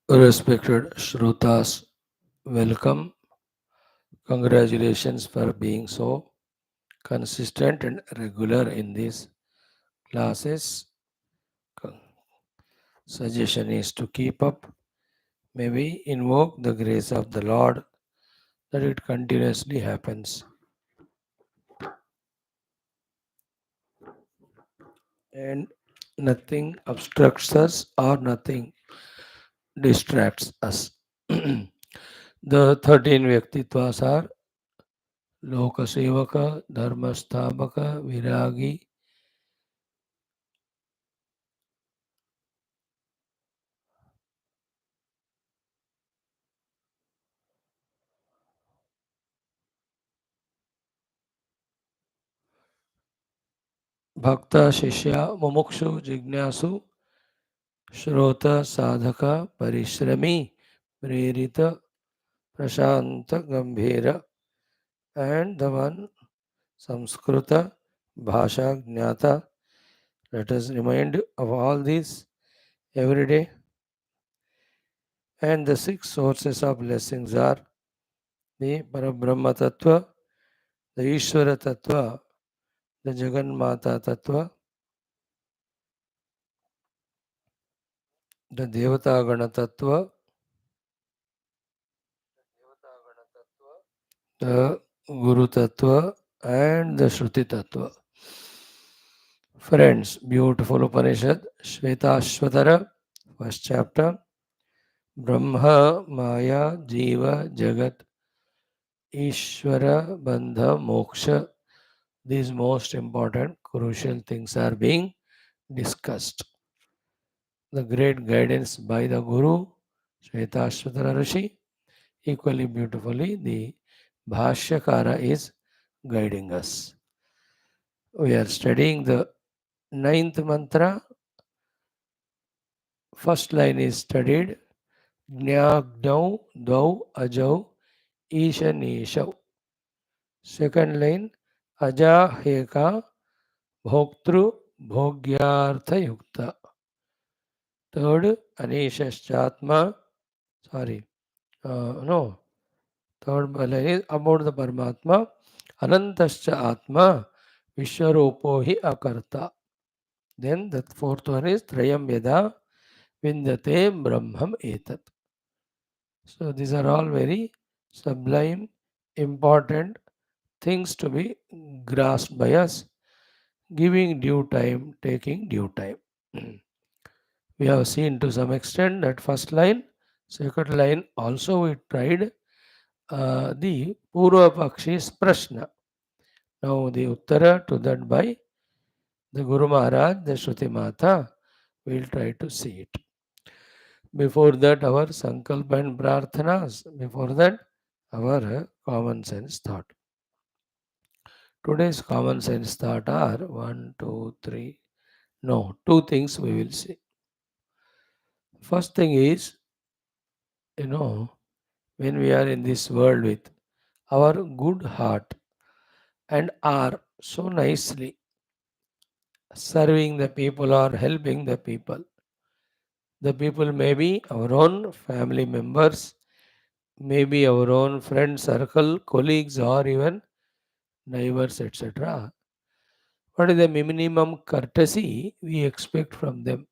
Respected Shrutas, welcome. Congratulations for being so consistent and regular in these classes. Co- Suggestion is to keep up. Maybe invoke the grace of the Lord that it continuously happens and nothing obstructs us or nothing distracts us. The 13 Vyaktitvas are Lokasevaka, Dharmasthamaka, Viragi, Bhakta, Shishya, Mumukshu, Jignasu, Shrota, Sadhaka, Parishrami, Prerita, Prashanta, Gambhira, and the one Samskrita, Bhasha, Jnata. Let us remind of all these every day. And the six sources of blessings are the Parabrahma Tattva, the Ishvara Tattva, the Jagannatha Tattva, the Devata Gana Tattva, the Guru Tattva, and the Shruti Tattva. Friends, beautiful Upanishad, Shwethashwathara, first chapter, Brahma, Maya, Jiva, Jagat, Ishvara, Bandha, Moksha. These most important, crucial things are being discussed. The great guidance by the Guru, Shwethashwathara Rishi, equally beautifully, the Bhashyakara is guiding us. We are studying the ninth mantra. First line is studied. Jnagdau dau ajau ishanishau. Second line ajaheka bhoktru bhogyartha yukta. Third anishashchatma. Sorry. No. Third line is about the Paramatma. Anantascha atma vishwarupo hi akarta. Then the fourth one is Trayam Yada Vindate Brahmam Etat. So these are all very sublime, important things to be grasped by us, giving due time, taking due time. We have seen to some extent that first line, second line also we tried the Purva Pakshi's Prashna. Now the Uttara to that by the Guru Maharaj, the Shruti Mata, we will try to see it. Before that, our Sankalpa and Prarthanas. Before that, our common sense thought. Today's common sense thought are one, two, three. No, two things we will see. First thing is, when we are in this world with our good heart and are so nicely serving the people or helping the people. The people may be our own family members, maybe our own friend circle, colleagues, or even neighbors, etc. What is the minimum courtesy we expect from them?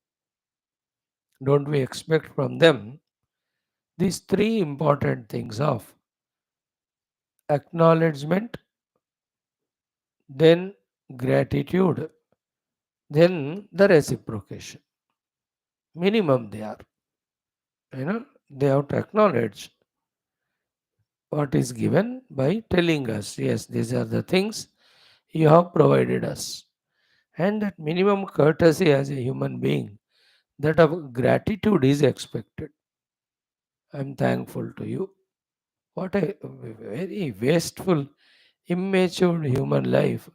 Don't we expect from them these three important things of acknowledgement, then gratitude, then the reciprocation? Minimum they are. They have to acknowledge what is given by telling us, yes, these are the things you have provided us. And that minimum courtesy as a human being, that of gratitude is expected. I am thankful to you. What a very wasteful, immature human life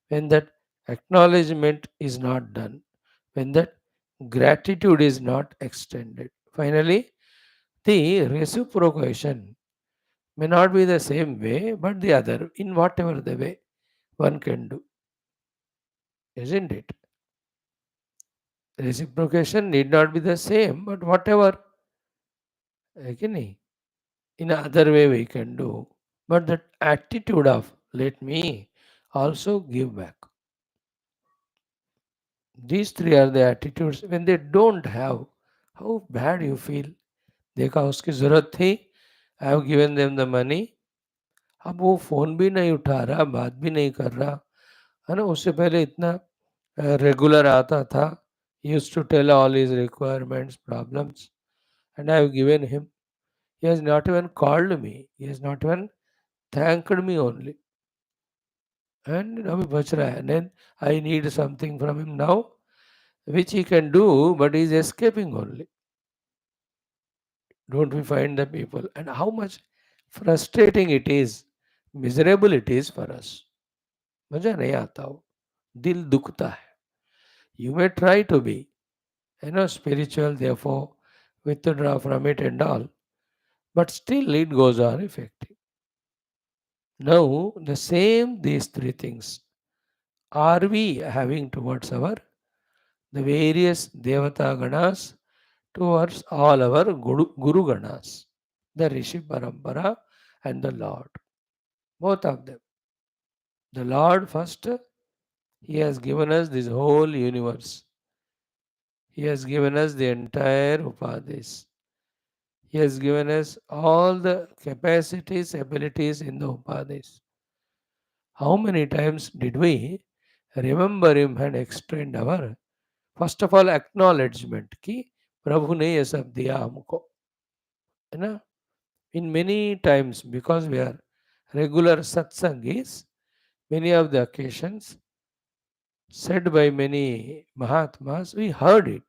when that acknowledgement is not done, when that gratitude is not extended. Finally, the reciprocation may not be the same way, but the other, in whatever the way one can do. Isn't it? Reciprocation need not be the same, but whatever है कि नहीं? In other way we can do, but that attitude of let me also give back. These three are the attitudes. When they don't have, how bad you feel. देखा उसकी जरूरत थी, आई have given them the money, अब वो phone भी नहीं उठा रहा, बात भी नहीं कर रहा, है ना? उससे पहले इतना रेगुलर आता था, used to tell all his requirements problems, and I have given him. He has not even called me, he has not even thanked me only, and अभी बच रहा है. Then I need something from him now which he can do, but he is escaping only. Don't we find the people? And how much frustrating it is, miserable it is for us. मजा नहीं आता हो, दिल दुखता है. You may try to be, spiritual, therefore withdraw from it and all, but still it goes on affecting. Now, the same these three things are we having towards the various Devata Ganas, towards all our Guru Ganas, the Rishi Parampara and the Lord. Both of them. The Lord first, He has given us this whole universe. He has given us the entire Upadis. He has given us all the capacities, abilities in the Upadis. How many times did we remember Him and extend our, first of all, acknowledgement कि प्रभु ने ये सब दिया हमको, है ना? In many times, because we are regular satsangis, many of the occasions said by many Mahatmas, we heard it,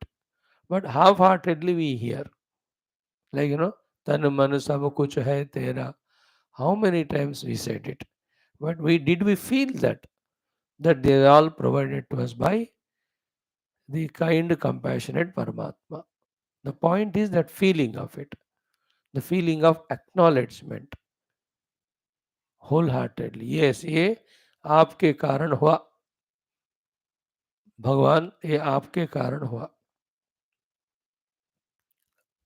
but half-heartedly we hear. Like, Tan manu sab kuch hai tera. How many times we said it? But did we feel that they are all provided to us by the kind, compassionate Paramatma? The point is that feeling of it, the feeling of acknowledgement, wholeheartedly. Yes, ये आपके कारण हुआ, भगवान ये आपके कारण हुआ.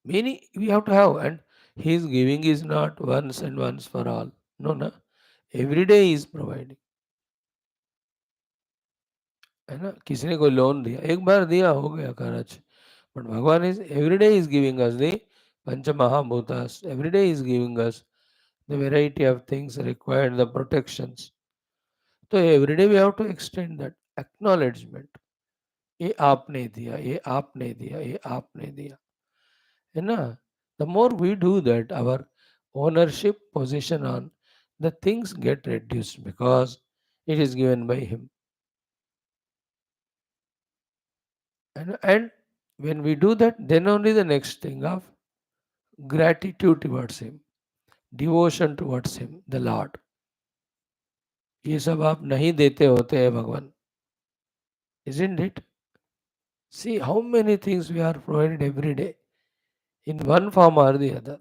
Meaning we have to have, and his giving is not once and once for all. No, no. Every day he is providing. है ना? किसी ने कोई लोन दिया, एक बार दिया, हो गया खर्च. But भगवान is every day is giving us the Pancha Mahabhutas. Every day is giving us the variety of things required, the protections. So every day we have to extend that acknowledgement. ये आपने दिया, ये आपने दिया, ये आपने दिया, है ना? The more we do that, our ownership position on the things get reduced because it is given by him. And when we do that, then only the next thing of gratitude towards him, devotion towards him, the Lord. ये सब आप नहीं देते होते हैं भगवान, isn't it? See how many things we are provided every day in one form or the other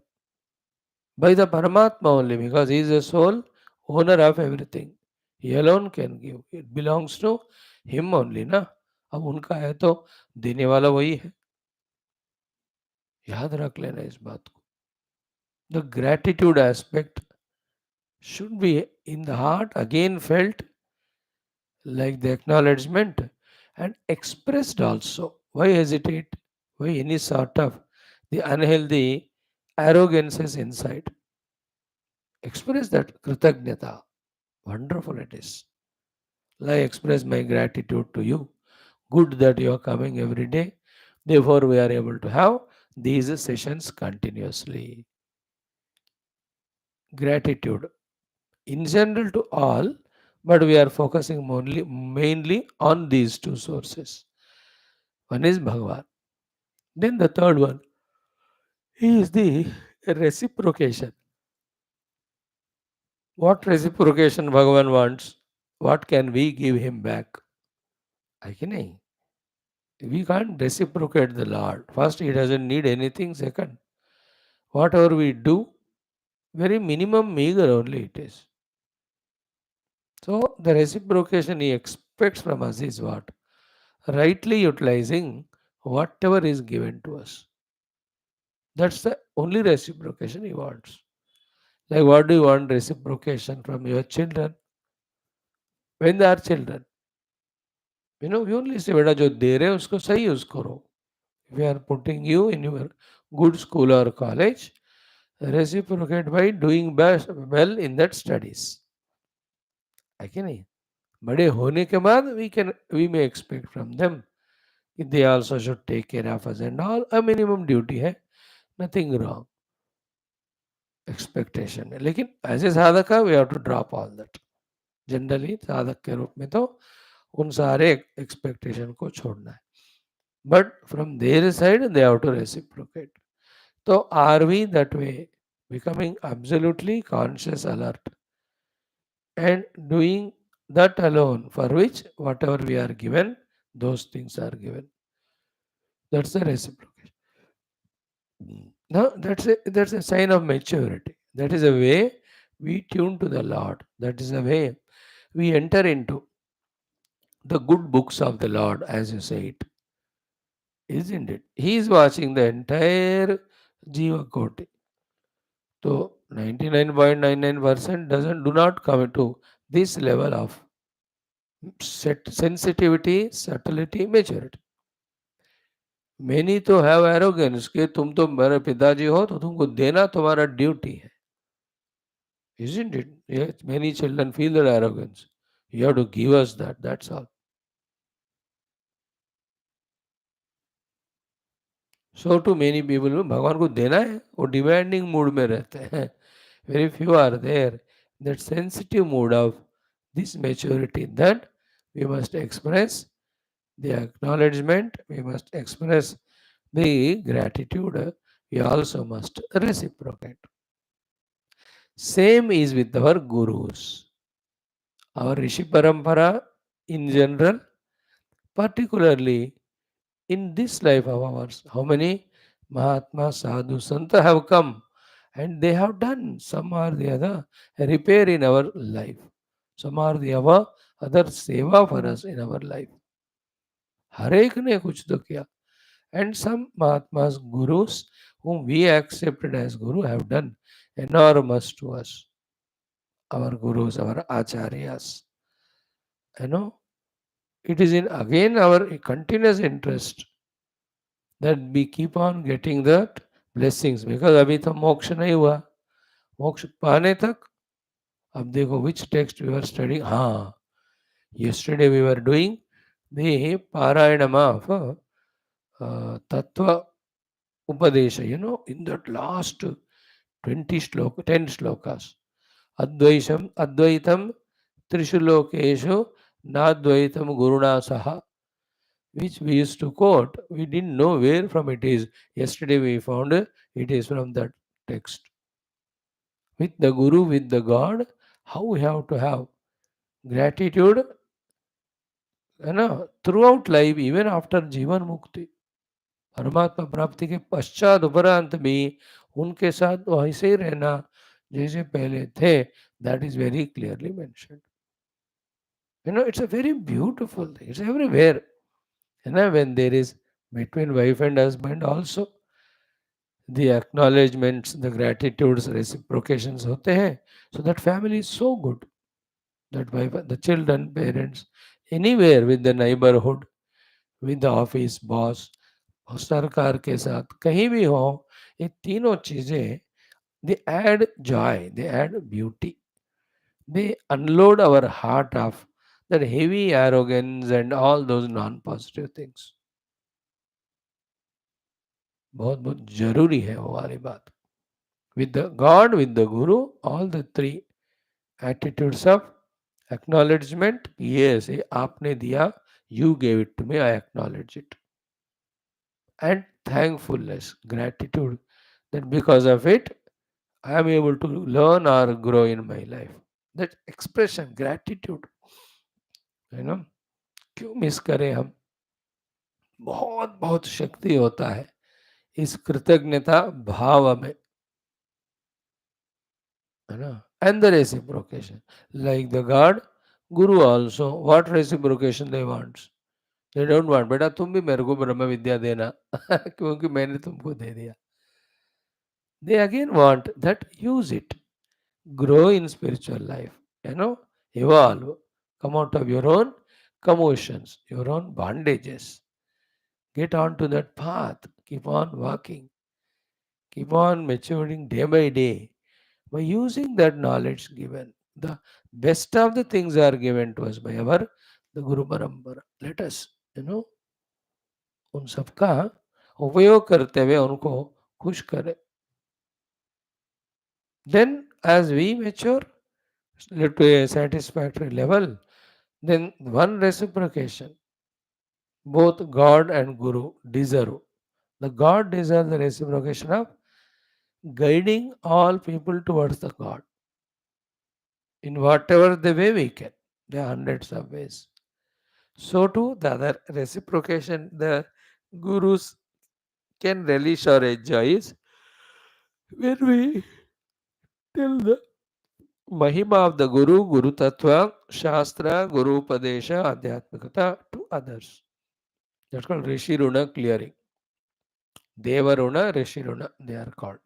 by the Paramatma only, because he is the sole owner of everything. He alone can give. It belongs to him only, ना? अब उनका है तो देने वाला वही है. याद रख लेना इस बात को. The gratitude aspect should be in the heart, again felt like the acknowledgement, and expressed also. Why hesitate? Why any sort of the unhealthy arrogances inside? Express that kritagnyata. Wonderful it is. I express my gratitude to you. Good that you are coming every day. Therefore, we are able to have these sessions continuously. Gratitude in general to all, but we are focusing mainly on these two sources. One is Bhagavan. Then the third one is the reciprocation. What reciprocation Bhagavan wants? What can we give him back? I can. We can't reciprocate the Lord. First, he doesn't need anything. Second, whatever we do, very minimum meager only it is. So the reciprocation he expects from us is what? Rightly utilizing whatever is given to us. That's the only reciprocation he wants. Like, what do you want reciprocation from your children when they are children? You only say, बेटा जो दे रहे हैं उसको सही use करो. We are putting you in your good school or college, reciprocate by doing best well in that studies. है कि नहीं? बड़े होने के बाद we may expect from them कि they also should take care of us and all. A minimum duty है, nothing wrong expectation में. लेकिन as a sadhak we have to drop all that. Generally sadhak के रूप में तो उन सारे एक्सपेक्टेशन को छोड़ना है. But from there side they have to reciprocate. तो are we that way becoming absolutely conscious alert and doing that alone for which whatever we are given, those things are given. That's the reciprocation. Now that's a sign of maturity. That is a way we tune to the Lord. That is a way we enter into the good books of the Lord, as you say it. Isn't it? He is watching the entire Jiva Koti. So 99.99% do not come to this level of sensitivity, subtlety, maturity. Many तो have arrogance कि तुम तो मेरे पिताजी हो तो तुमको देना तुम्हारा ड्यूटी है. Isn't it? Yes, many children feel that arrogance. You have to give us that, that's all. So to many people, भगवान को देना है, वो demanding mood में रहते हैं. Very few are there. That sensitive mood of this maturity that we must express the acknowledgement, we must express the gratitude, we also must reciprocate. Same is with our gurus. Our Rishi Parampara in general, particularly in this life of ours, how many Mahatma, Sadhu, Santa have come and they have done some or the other repair in our life, some or the other seva for us in our life. हर एक ने कुछ तो किया. And some Mahatmas, Gurus, whom we accepted as Guru, have done enormous to us. Our Gurus, our Acharyas. It is in again our continuous interest that we keep on getting that blessings. Because अभी तो मोक्ष नहीं हुआ. मोक्ष पाने तक अब देखो which text we were studying. हाँ, yesterday we were doing the Parayanam of Tattva Upadesha, in that last 10 slokas. Advaitam Trishu Lokeshu Nadvaitam Guruna Saha, which we used to quote. We didn't know where from it is. Yesterday we found it is from that text. With the Guru, with the God, how we have to have gratitude throughout life, even after Jivan Mukti. परमात्मा प्राप्ति के पश्चात उपरांत भी उनके साथ वैसे ही रहना जैसे पहले थे. That is very clearly mentioned. It's a very beautiful thing. It's everywhere. When there is between wife and husband also, the acknowledgements, the gratitudes, reciprocations होते हैं. So that family is so good. That wife, the children, parents, anywhere with the neighborhood, with the office boss, सरकार के साथ कहीं भी हो, ये तीनों चीजें they add joy, they add beauty, they unload our heart of that heavy arrogance and all those non-positive things. बहुत बहुत जरूरी है वो वाली बात. With the God, with the Guru, all the three attitudes of acknowledgement. Yes, ये आपने दिया, you gave it to me, I acknowledge it. And thankfulness, gratitude, that because of it, I am able to learn or grow in my life. That expression, gratitude, क्यों miss करें हम. बहुत बहुत शक्ति होता है इस कृतज्ञता भाव में, है ना. And the reciprocation, like the God, Guru also, what reciprocation they want? They don't want, बेटा तुम भी मेरे को ब्रह्म विद्या देना क्योंकि मैंने तुमको दे दिया. They again want that, use it, grow in spiritual life, you know, evolve, come out of your own commotions, your own bondages, get onto that path, keep on walking, keep on maturing day by day by using that knowledge given. The best of the things are given to us by our the Guru Parampara. Let us, you know, उन सबका उपयोग करते हुए उनको खुश करें. Then, as we mature to a satisfactory level, then one reciprocation, both God and Guru deserve. The God deserves the reciprocation of guiding all people towards the God in whatever the way we can. There are hundreds of ways. So too, the other reciprocation the Gurus can relish or enjoy is when we tell the Mahima of the Guru, Guru Tattva, Shastra, Guru Upadesha, Adhyatmikata to others. That's called Rishi Runa clearing. Deva Runa, Rishi Runa, they are called.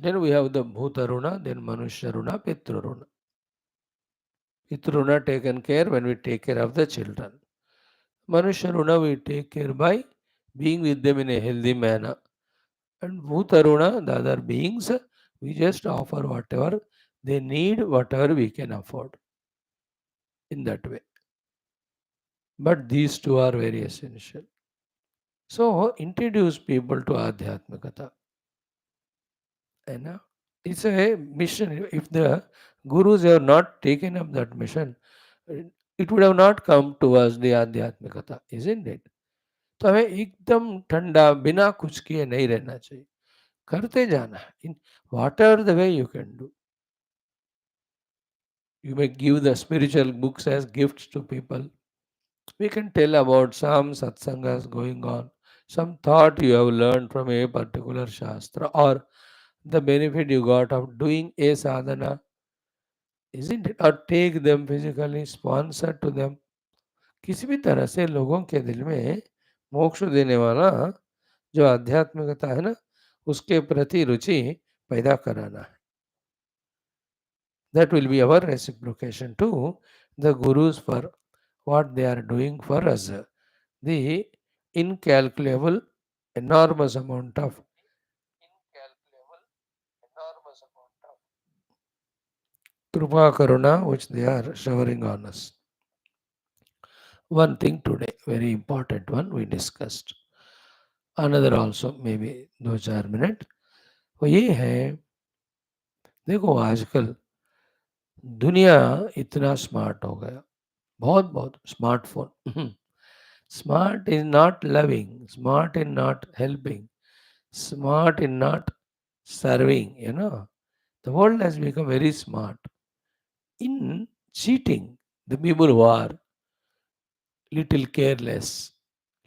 Then we have the Bhuta Runa, then Manushya Runa, Pitru Runa. Pitru Runa taken care when we take care of the children. Manushya Runa we take care by being with them in a healthy manner. And Bhuta Runa, the other beings, we just offer whatever they need, whatever we can afford in that way. But these two are very essential. So introduce people to Adhyatmikata. And it's a mission. If the gurus have not taken up that mission, it would have not come to us the Adhyatmikata, isn't it? तो हमें एकदम ठंडा बिना कुछ किए नहीं रहना चाहिए, करते जाना in what ever the way you can do. You may give the spiritual books as gifts to people. We can tell about some satsangas going on, some thought you have learned from a particular shastra, or the benefit you got of doing a sadhana, isn't it? Or take them physically, sponsor to them. किसी भी तरह से लोगों के दिल में मोक्ष देने वाला जो आध्यात्मिकता है ना, उसके प्रति रुचि पैदा कराना है. That will be our reciprocation to the gurus for what they are doing for us. The incalculable, enormous amount of Krupa Karuna which they are showering on us. One thing today, very important one, we discussed. Another also, maybe 2-4 minute, वो ये है, देखो आजकल दुनिया इतना smart हो गया, बहुत बहुत smartphone. Smart is not loving, smart in not helping, smart in not serving, you know. The world has become very smart in cheating. The people who are little careless,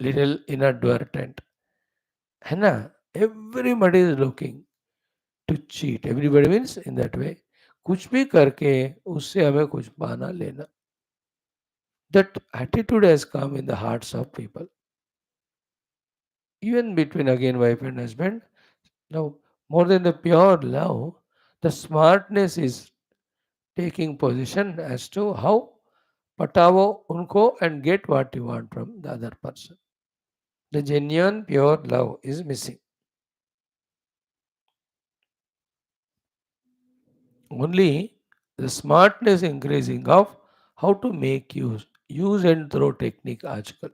little inadvertent, है ना, everybody is looking to cheat. Everybody means in that way, कुछ भी करके उससे हमें कुछ पाना लेना. That attitude has come in the hearts of people. Even between again wife and husband, now more than the pure love, the smartness is taking position as to how पटावो उनको and get what you want from the other person. The genuine pure love is missing. Only the smartness increasing of how to make use and throw technique आजकल.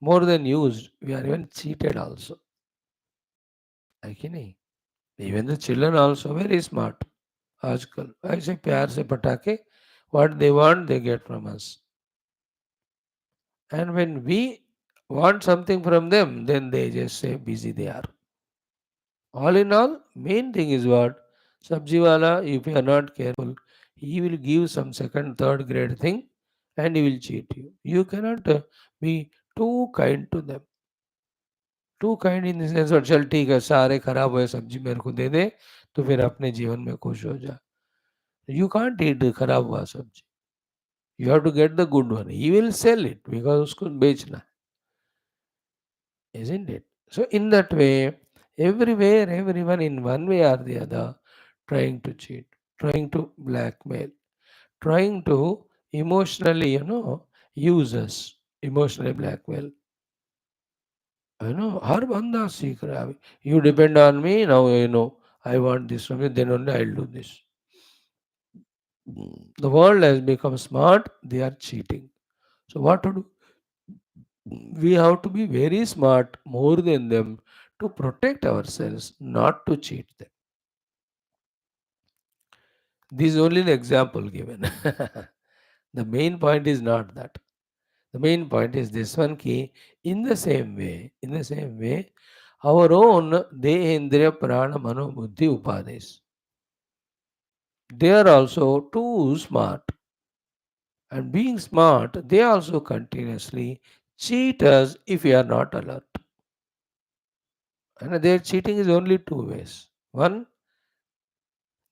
More than used, we are even cheated also. है कि नहीं? Even the children also very smart आजकल. ऐसे प्यार से पटाके what they want they get from us. And when we want something from them, then they just say busy they are. All in all, main thing is what? Sabji wala, if you are not careful, he will give some second, third grade thing and he will cheat you. You cannot be too kind to them. Too kind in the sense of चल ठीक है सारे खराब हुए सब्जी मेरे को दे दे तो फिर अपने जीवन में खुश हो जा. You can't eat खराब हुआ सब्जी. You have to get the good one. He will sell it because usko bechna hai, isn't it? So in that way, everywhere, everyone in one way or the other, trying to cheat, trying to blackmail, trying to emotionally, use us, emotionally blackmail. हर बंदा सीख रहा है. You depend on me now. I want this from you. Then only I'll do this. The world has become smart. They are cheating. So what to do? We have to be very smart, more than them, to protect ourselves, not to cheat them. This is only an example given. The main point is not that. The main point is this one key. In the same way, our own Dehendriya Prana Mano Buddhi Upadis, they are also too smart. And being smart, they also continuously cheat us if we are not alert. And their cheating is only two ways. One,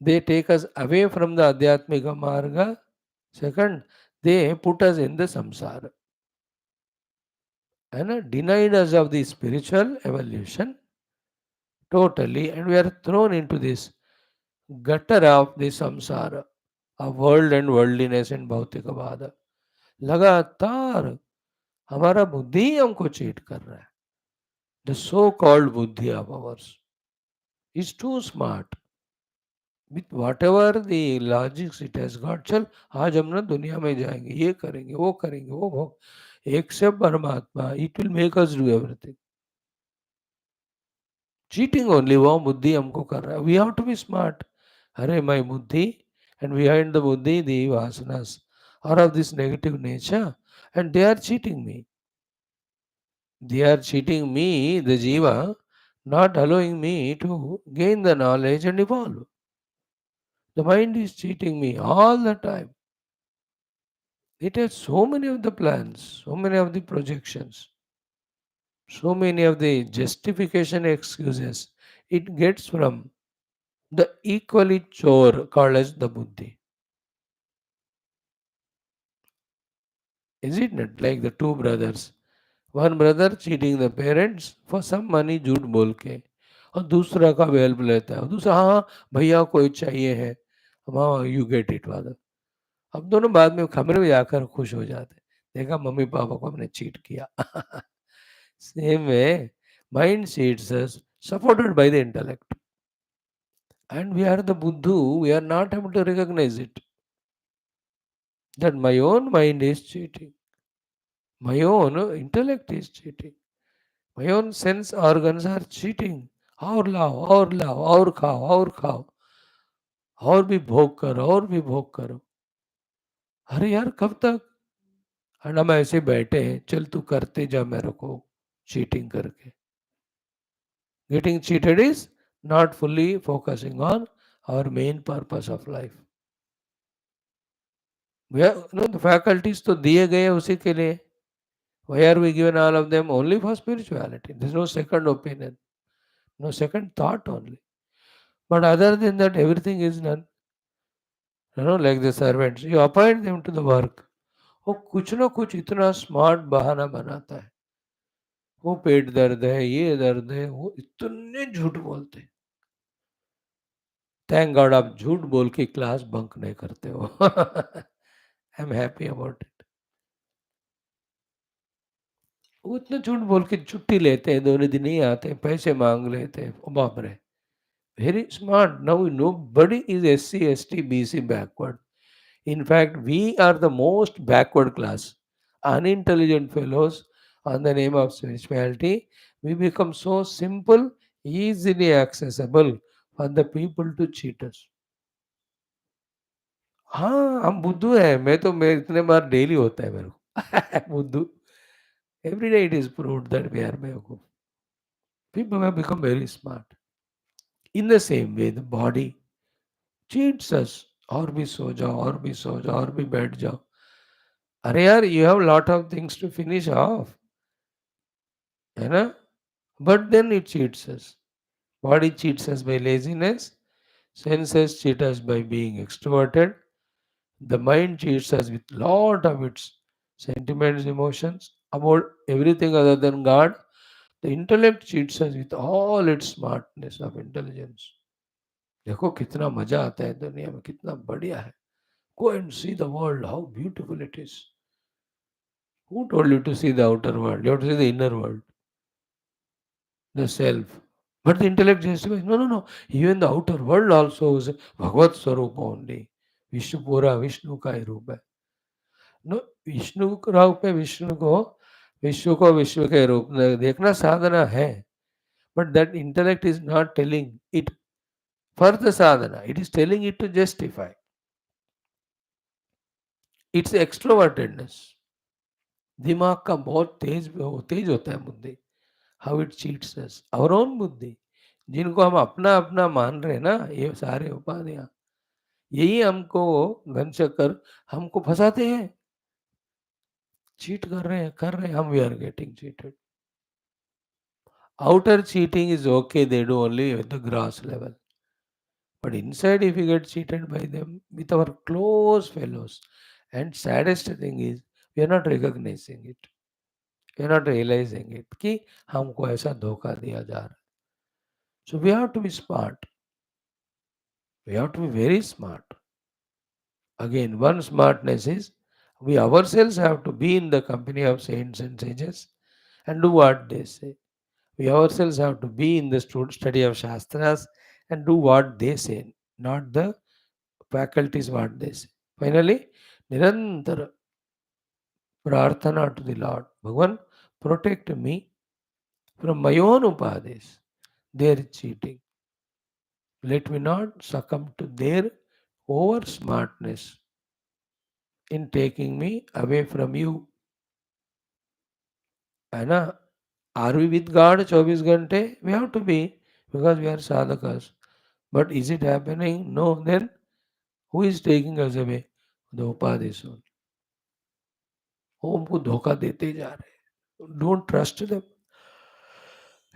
they take us away from the Adhyatmika Marga. Second, they put us in the samsara and denied us of the spiritual evolution totally, and we are thrown into this gutter of the samsara, of world and worldliness and भौतिकवाद. लगातार हमारा बुद्धि ही हमको cheat कर रहा है. The so called buddhi of ours is too smart. With whatever the logics it has got, चल आज हम ना दुनिया में जाएंगे, ये करेंगे वो भोग, except परमात्मा, it will make us do everything. Cheating only वो बुद्धि हमको कर रहा है. We have to be smart. अरे my buddhi, and behind the buddhi the vasanas are of this negative nature, and they are cheating me. They are cheating me, the jiva, not allowing me to gain the knowledge and evolve. The mind is cheating me all the time. It has so many of the plans, so many of the projections, so many of the justification excuses. It gets from the equally chore called as the buddhi. Is it not like the two brothers? One brother cheating the parents for some money झूठ बोल के, और दूसरा का help लेता है. और दूसरा हाँ भैया कोई चाहिए है, हाँ यू गेट इट वाला. अब दोनों बाद में कमरे में जाकर खुश हो जाते, देखा मम्मी पापा को हमने चीट किया. Same way mind cheats us, supported by the intellect, and we are the buddhu, we are not able to recognize it, that my own mind is cheating, my own intellect is cheating, my own sense organs are cheating. और लाओ और खाओ और भी भोग करो और भी भोग करो. अरे यार कब तक? एंड हम ऐसे बैठे हैं, चल तू करते जा मेरे को चीटिंग करके. Getting cheated is not fully focusing on our main purpose of life. We are, the faculties तो दिए गए हैं उसी के लिए. Why are we given all of them? Only for spirituality. There is no second opinion, no second thought only. But other than that, everything is done. Like the servants, you appoint them to the work. वो कुछ ना कुछ इतना smart बहाना बनाता है. वो पेट दर्द है, ये दर्द है, वो इतने झूठ बोलते. थैंक गॉड आप झूठ बोल के क्लास बंक नहीं करते हो. I am happy about it. वो इतना झूठ बोल के छुट्टी लेते हैं, दोनों दिन नहीं आते, पैसे मांग लेते हैं. ओ बाप रे, very smart. Now nobody is SC, ST, BC backward. In fact, we are the most backward class. Unintelligent fellows on the name of spirituality. We become so simple, easily accessible for the people to cheat us. हाँ हम बुद्धू हैं. मैं इतने बार daily होता है मेरे को. बुद्धू. Every day it is proved that we are बेवकूफ. People have become very smart. In the same way, the body cheats us. और भी सो जाओ और भी सो जाओ और भी बैठ जाओ. अरे यार, you have lot of things to finish off, है ना? But then it cheats us. Body cheats us by laziness. Senses cheat us by being extroverted. The mind cheats us with lot of its sentiments, emotions about everything other than God. The intellect cheats us with all its smartness of intelligence. देखो कितना मजा आता है दुनिया में, कितना बढ़िया है. Go and see the world, how beautiful it is. Who told you to see the outer world? You have to see the inner world, the self. But the intellect justifies, no, no, no. Even the outer world also is Bhagavad Swarup only. विश्व पूरा विष्णु का ही रूप है. No, Vishnu का रूप है, विश्व को विश्व के रूप में देखना साधना है. But that intellect is not telling it for the sadhana. It is telling it to justify. It's extrovertedness. दिमाग का बहुत तेज होता है बुद्धि. How it cheats us. Our own बुद्धि, जिनको हम अपना अपना मान रहे हैं ना, ये सारे उपाधियां, यही हमको घन चक्कर हमको फंसाते हैं. चीट कर रहे हैं हम. We are getting cheated. Outer cheating is okay, they do only at the gross level. But inside, if we get cheated by them with our close fellows, and saddest thing is, we are not recognizing it. We are not realizing it कि हमको ऐसा धोखा दिया जा रहा है. So we have to be smart. We have to be very smart. Again, one smartness is we ourselves have to be in the company of saints and sages and do what they say. We ourselves have to be in the study of Shastras and do what they say, not the faculties what they say. Finally, Nirantara Prarthana to the Lord. Bhagavan, protect me from my own upadhis, their cheating. Let me not succumb to their over smartness in taking me away from you. है ना? Are we with God 24 घंटे? We have to be, because we are sadhakas. But is it happening? No. Then who is taking us away? The upadhis only. वो हमको धोखा देते जा रहे हैं. Don't trust them.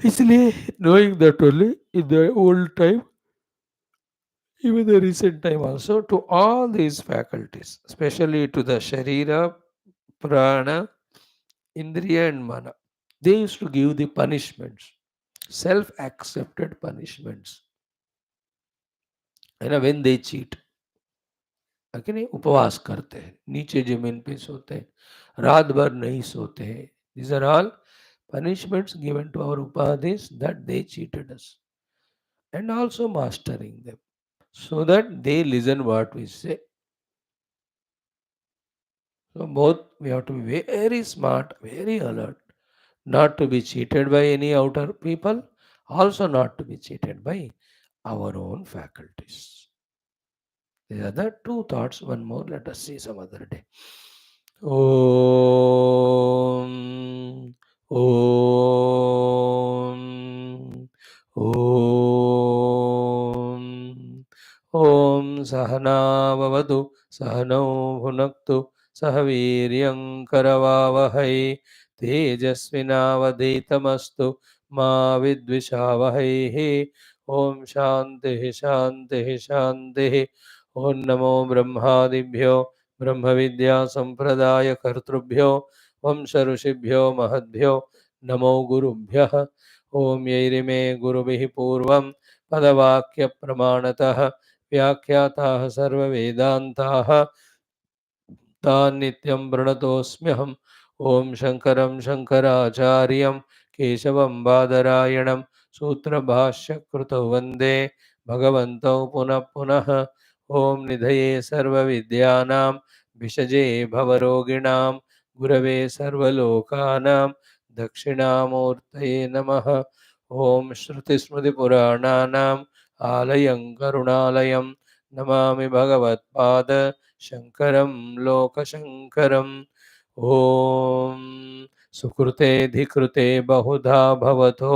इसलिए knowing that only in the old time, even the recent time also, to all these faculties, especially to the Sharira, Prana, Indriya and Mana, they used to give the punishments, self-accepted punishments. है ना? When they cheat, कि नहीं, उपवास करते हैं, नीचे जमीन पे सोते हैं, रात भर नहीं सोते हैं. These are all punishments given to our upadhis that they cheated us, and also mastering them so that they listen what we say. So both we have to be very smart, very alert, not to be cheated by any outer people, also not to be cheated by our own faculties. These are the two thoughts. One more, let us see some other day. Om, Om, Om, Om Sahana Vavadu, Sahano Bhunaktu, Sahaviryam Karavavahai, Tejasvinavaditamastu, Ma Vidvishavahai. Om Shanti Shanti Shanti. Om Namo Brahmadibhyo ब्रह्म विद्या संप्रदाय कर्तृभ्यो वंश ऋषिभ्यो महद्भ्यो नमो गुरुभ्यः. ओम यैरिमे गुरुभिः पूर्वं पदवाक्य प्रमाणतः व्याख्याताः सर्ववेदान्ताः तान् नित्यं प्रणतोऽस्म्यहम्. ओम शंकरं शंकराचार्यं केशवं बादरायणं सूत्रभाष्यकृतौ वन्दे भगवन्तौ पुनः पुनः. ओम निधये सर्वविद्यानां विषजे भवरोगिणां गुरवे सर्वलोकानां दक्षिणामूर्तये नमः. ओम श्रुतिस्मृतिपुराणानाम् आलयं करुणालयं नमामि भगवत्पाद शंकरं लोकशंकरम्. ओम सुकृतेऽधिकृते बहुधा भवतो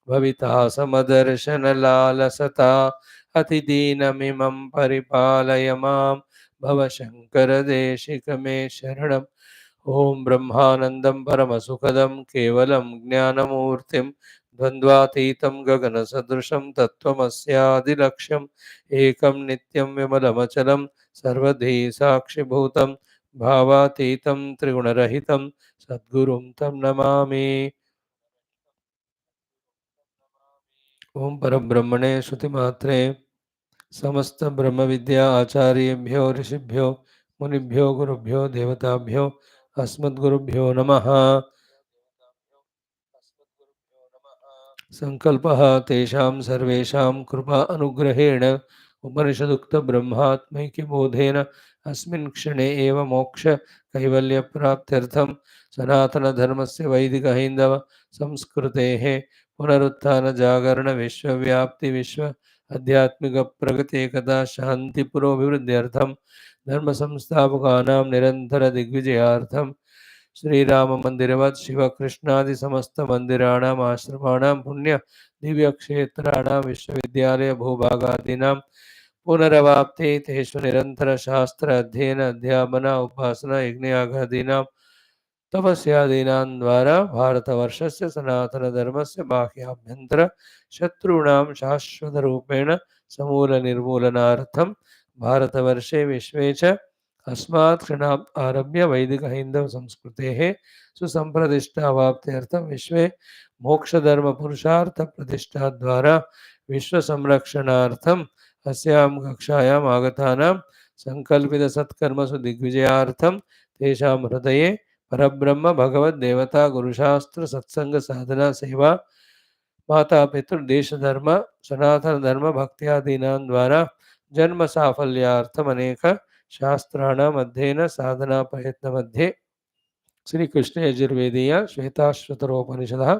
भविता समदर्शनलालसता अतिदीनमिमं परिपालय मां भवशङ्करदेशिकमे शरणम्. ओम ब्रह्मानन्दं परमसुखदं केवलं ज्ञानमूर्तिं द्वन्द्वातीतं गगनसदृशं तत्त्वमस्यादिलक्ष्यम् एकं नित्यं विमलमचलं सर्वधी साक्षिभूतं भावातीतं त्रिगुणरहितं सद्गुरुं तं नमामि। ओम परब्रह्मणे श्रुतिमात्रे समस्त ब्रह्म विद्या आचार्येभ्यो ऋषिभ्यो मुनिभ्यो गुरुभ्यो देवताभ्यो अस्मद्गुरुभ्यो नमः। संकल्पः तेषां सर्वेषां कृपा अनुग्रहेण उपनिषदुक्तब्रह्मात्मैक्यबोधेन अस्मिन् क्षणे एव मोक्ष कैवल्यप्राप्त्यर्थं सनातनधर्मस्य वैदिकहैन्दव संस्कृतेः पुनरुत्थानजागरण विश्वव्याप्ति विश्व आध्यात्मिक प्रगति एकता शांति पुरोभिवृद्ध्यर्थं धर्म संस्थापकानां निरंतर दिग्विजयार्थं श्रीराम मंदिरवत् शिवकृष्णादि समस्त मंदिराणाम् आश्रमाणां पुण्य दिव्य क्षेत्राणां विश्वविद्यालय भूभागादीनां पुनरवाप्ते तेषु निरंतर शास्त्र अध्ययन अध्यापन उपासना यज्ञयागादीनां तपस्यादीनां द्वारा भारतवर्षस्य सनातनधर्मस्य बाह्याभ्यन्तर शत्रूणां शाश्वतरूपेण समूलनिर्मूलनार्थं भारतवर्षे विश्वे च अस्मात् क्षणात् आरभ्य वैदिकहैन्दवसंस्कृतेः सुसम्प्रतिष्ठावाप्त्यर्थं विश्वे मोक्षधर्मपुरुषार्थप्रतिष्ठाद्वारा विश्वसंरक्षणार्थम् अस्यां कक्षायाम् आगतानां सङ्कल्पितसत्कर्मसु दिग्विजयार्थं तेषां हृदये परब्रह्म भगवद देवता गुरुशास्त्र सत्संग साधना सेवा माता पितृदेश धर्म सनातन धर्म भक्त्यादीनां द्वारा जन्म साफल्यार्थम अनेक शास्त्राणाम अध्ययन साधना प्रयत्न मध्ये श्री कृष्ण यजुर्वेदीय श्वेताश्वतरोपनिषदः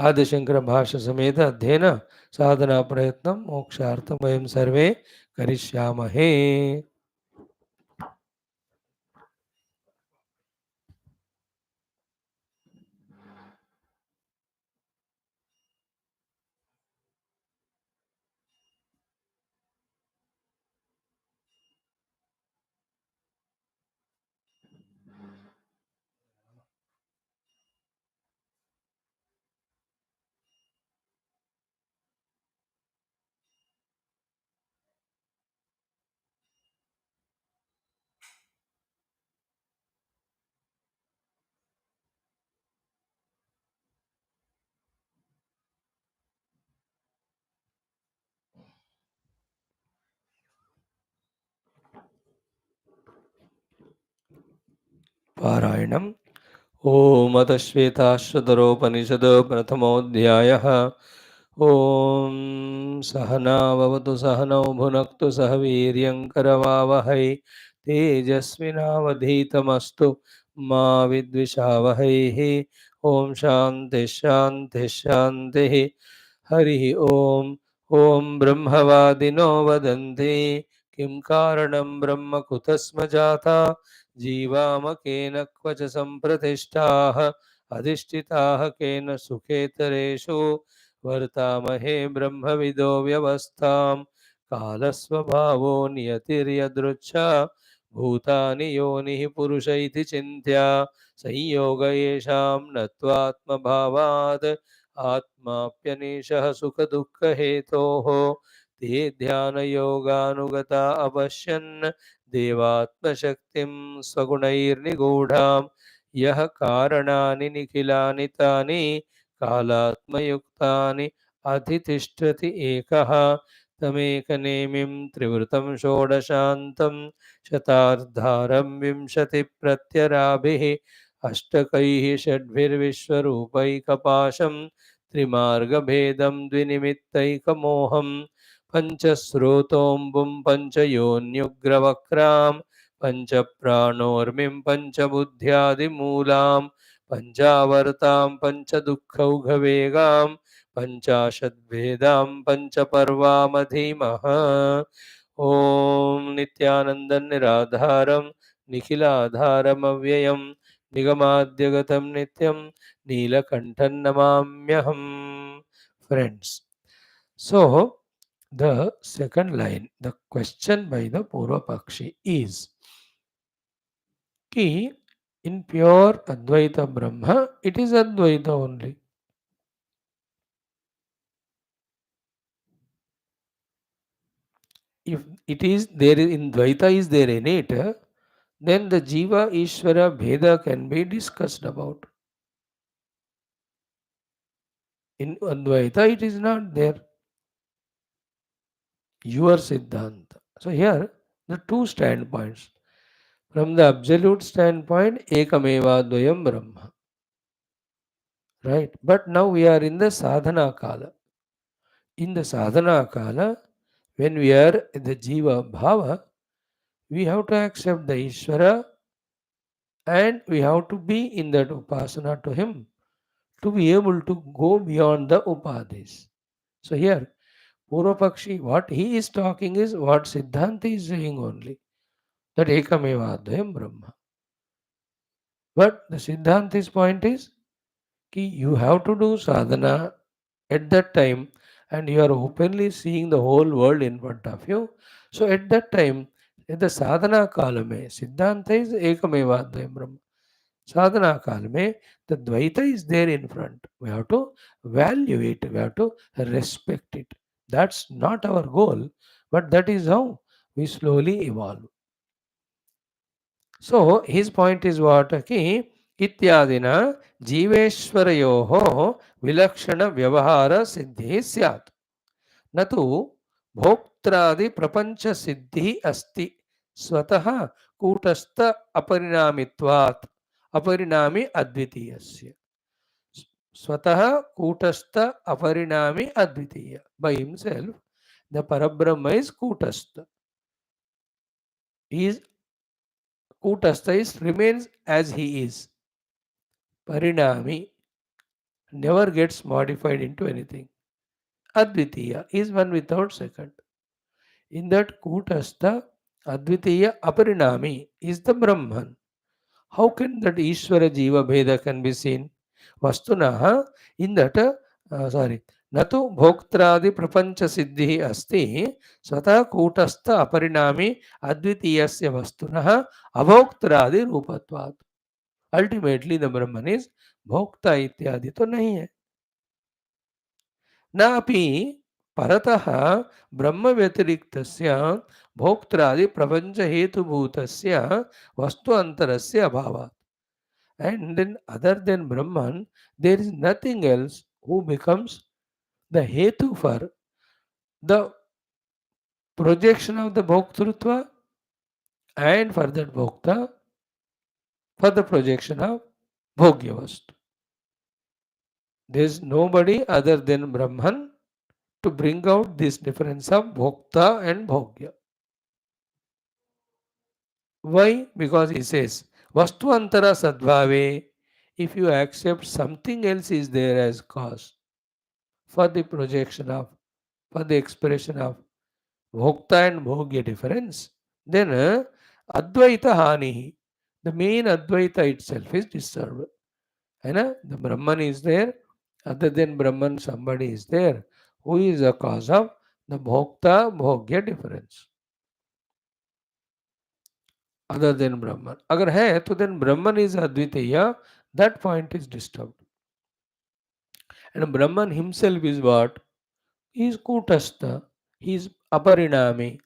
आदिशंकर भाष्य समेत अध्ययन साधना प्रयत्न मोक्षार्थम वयं सर्वे करिष्यामहे। पारायणम् ओम अथ श्वेताश्वतरोपनिषद प्रथमोऽध्यायः। ओम सहनाववतु सहनौ भुनक्तु सह वीर्यङ्करवावहै तेजस्विनावधीतमस्तु मा विद्विषावहैः। ओम शान्ति शान्ति शान्तिः। हरिः ओम। ओम ब्रह्मवादिनो वदन्ति किं कारणं ब्रह्म कुतस्म जाता जीवामकेन क्वच सम्प्रतिष्ठाः अधिष्ठिताः केन सुखेतरेषु वर्तामहे ब्रह्मविदो व्यवस्थां कालस्वभावो नियतिर्यदृच्छा भूतानि योनिः पुरुष इति चिन्त्या संयोग येषां नत्वात्मभावात् आत्माप्यनीशः सुखदुःखहेतोः ते ध्यानयोगानुगता अपश्यन् देवात्मशक्तिं स्वगुणैर्निगूढां यः कारणानि निखिलानि तानि कालात्मयुक्तानि अधितिष्ठति एकः तमेकनेमिं त्रिवृतं षोडशान्तं शतार्धारं विंशतिप्रत्यराभिः अष्टकैः षड्भिर्विश्वरूपैकपाशं त्रिमार्गभेदं द्विनिमित्तैकमोहं पञ्चस्रोतोऽम्बुं पञ्चयोन्युग्रवक्रां पञ्चप्राणोर्मिं पञ्चबुद्ध्यादिमूलां पञ्चावर्तां पञ्चदुःखौघवेगां पञ्चाशद्भेदां पञ्चपर्वामधीमः। ॐ नित्यानन्दनिराधारं निखिलाधारमव्ययं निगमाद्यगतं नित्यं नीलकण्ठं नमाम्यहम्। Friends, so the second line, the question by the Purva Pakshi is कि In pure Advaita Brahma, it is Advaita only. If it is there in Dvaita is there innate, then the Jiva Ishvara Bheda can be discussed about. In Advaita, it is not there. Your Siddhanta. So here, the two standpoints. From the absolute standpoint, Ekameva Dvayam Brahma. Right? But now we are in the sadhana kala. In the sadhana kala, when we are in the Jiva Bhava, we have to accept the Ishvara and we have to be in that upasana to him to be able to go beyond the upadhis. So here, Purvapakshi, what he is talking is what Siddhanta is saying only, that Ekameva Advayam Brahma. But the Siddhanta's point is कि you have to do sadhana at that time and you are openly seeing the whole world in front of you. So at that time, at the sadhana kala mein, Siddhanta is Ekameva Advayam Brahma. Sadhana kala mein, the Dvaita is there in front. We have to value it, we have to respect it. That's not our goal, but that is how we slowly evolve. So his point is what? Ki ityadina जीवेश्वरयोः विलक्षण व्यवहार सिद्धि स्यात् न तु भोक्त्रादि प्रपंच सिद्धि अस्ति स्वतः कूटस्थ अपरिणामित्वात् अपरिणामी अद्वितीयस्य स्वतः कूटस्थ अपरिणामी अद्वितीय by himself the Parabrahma is kutastha. He is kutastha is remains as he is. Parinami never gets modified into anything. Advitiya is one without second. In that Kutastha, Advitiya Aparinami is the Brahman. How can that Ishvara Jiva Bheda can be seen? Vastunaha, in that, Natu Bhoktradi Prapancha Siddhi Asti, Svata Kutastha Aparinami Advitiyasya Vastunaha Abhoktradi Rupatvat. Ultimately, the Brahman is Bhokta इत्यादि तो नहीं है. नापि परतः ब्रह्म व्यतिरिक्तस्य भोक्त्रादि प्रपंच हेतुभूतस्य वस्तु अंतरस्य अभावात्. And then other than Brahman, there is nothing else who becomes the hetu for the projection of the bhoktrutva and for that bhokta for the projection of bhogya vastu. There is nobody other than Brahman to bring out this difference of bhokta and bhogya. Why? Because he says, Vastu antara sadbhave, if you accept something else is there as cause for the projection of, for the expression of bhokta and bhogya difference, then Advaita Hanihi, the main Advaita itself is disturbed. The Brahman is there, other than Brahman somebody is there, who is the cause of the bhokta bhogya difference. Other than Brahman. अगर है तो then Brahman is Advitiya, that point is disturbed. And Brahman himself is what? He is Kutastha, he is Aparinami,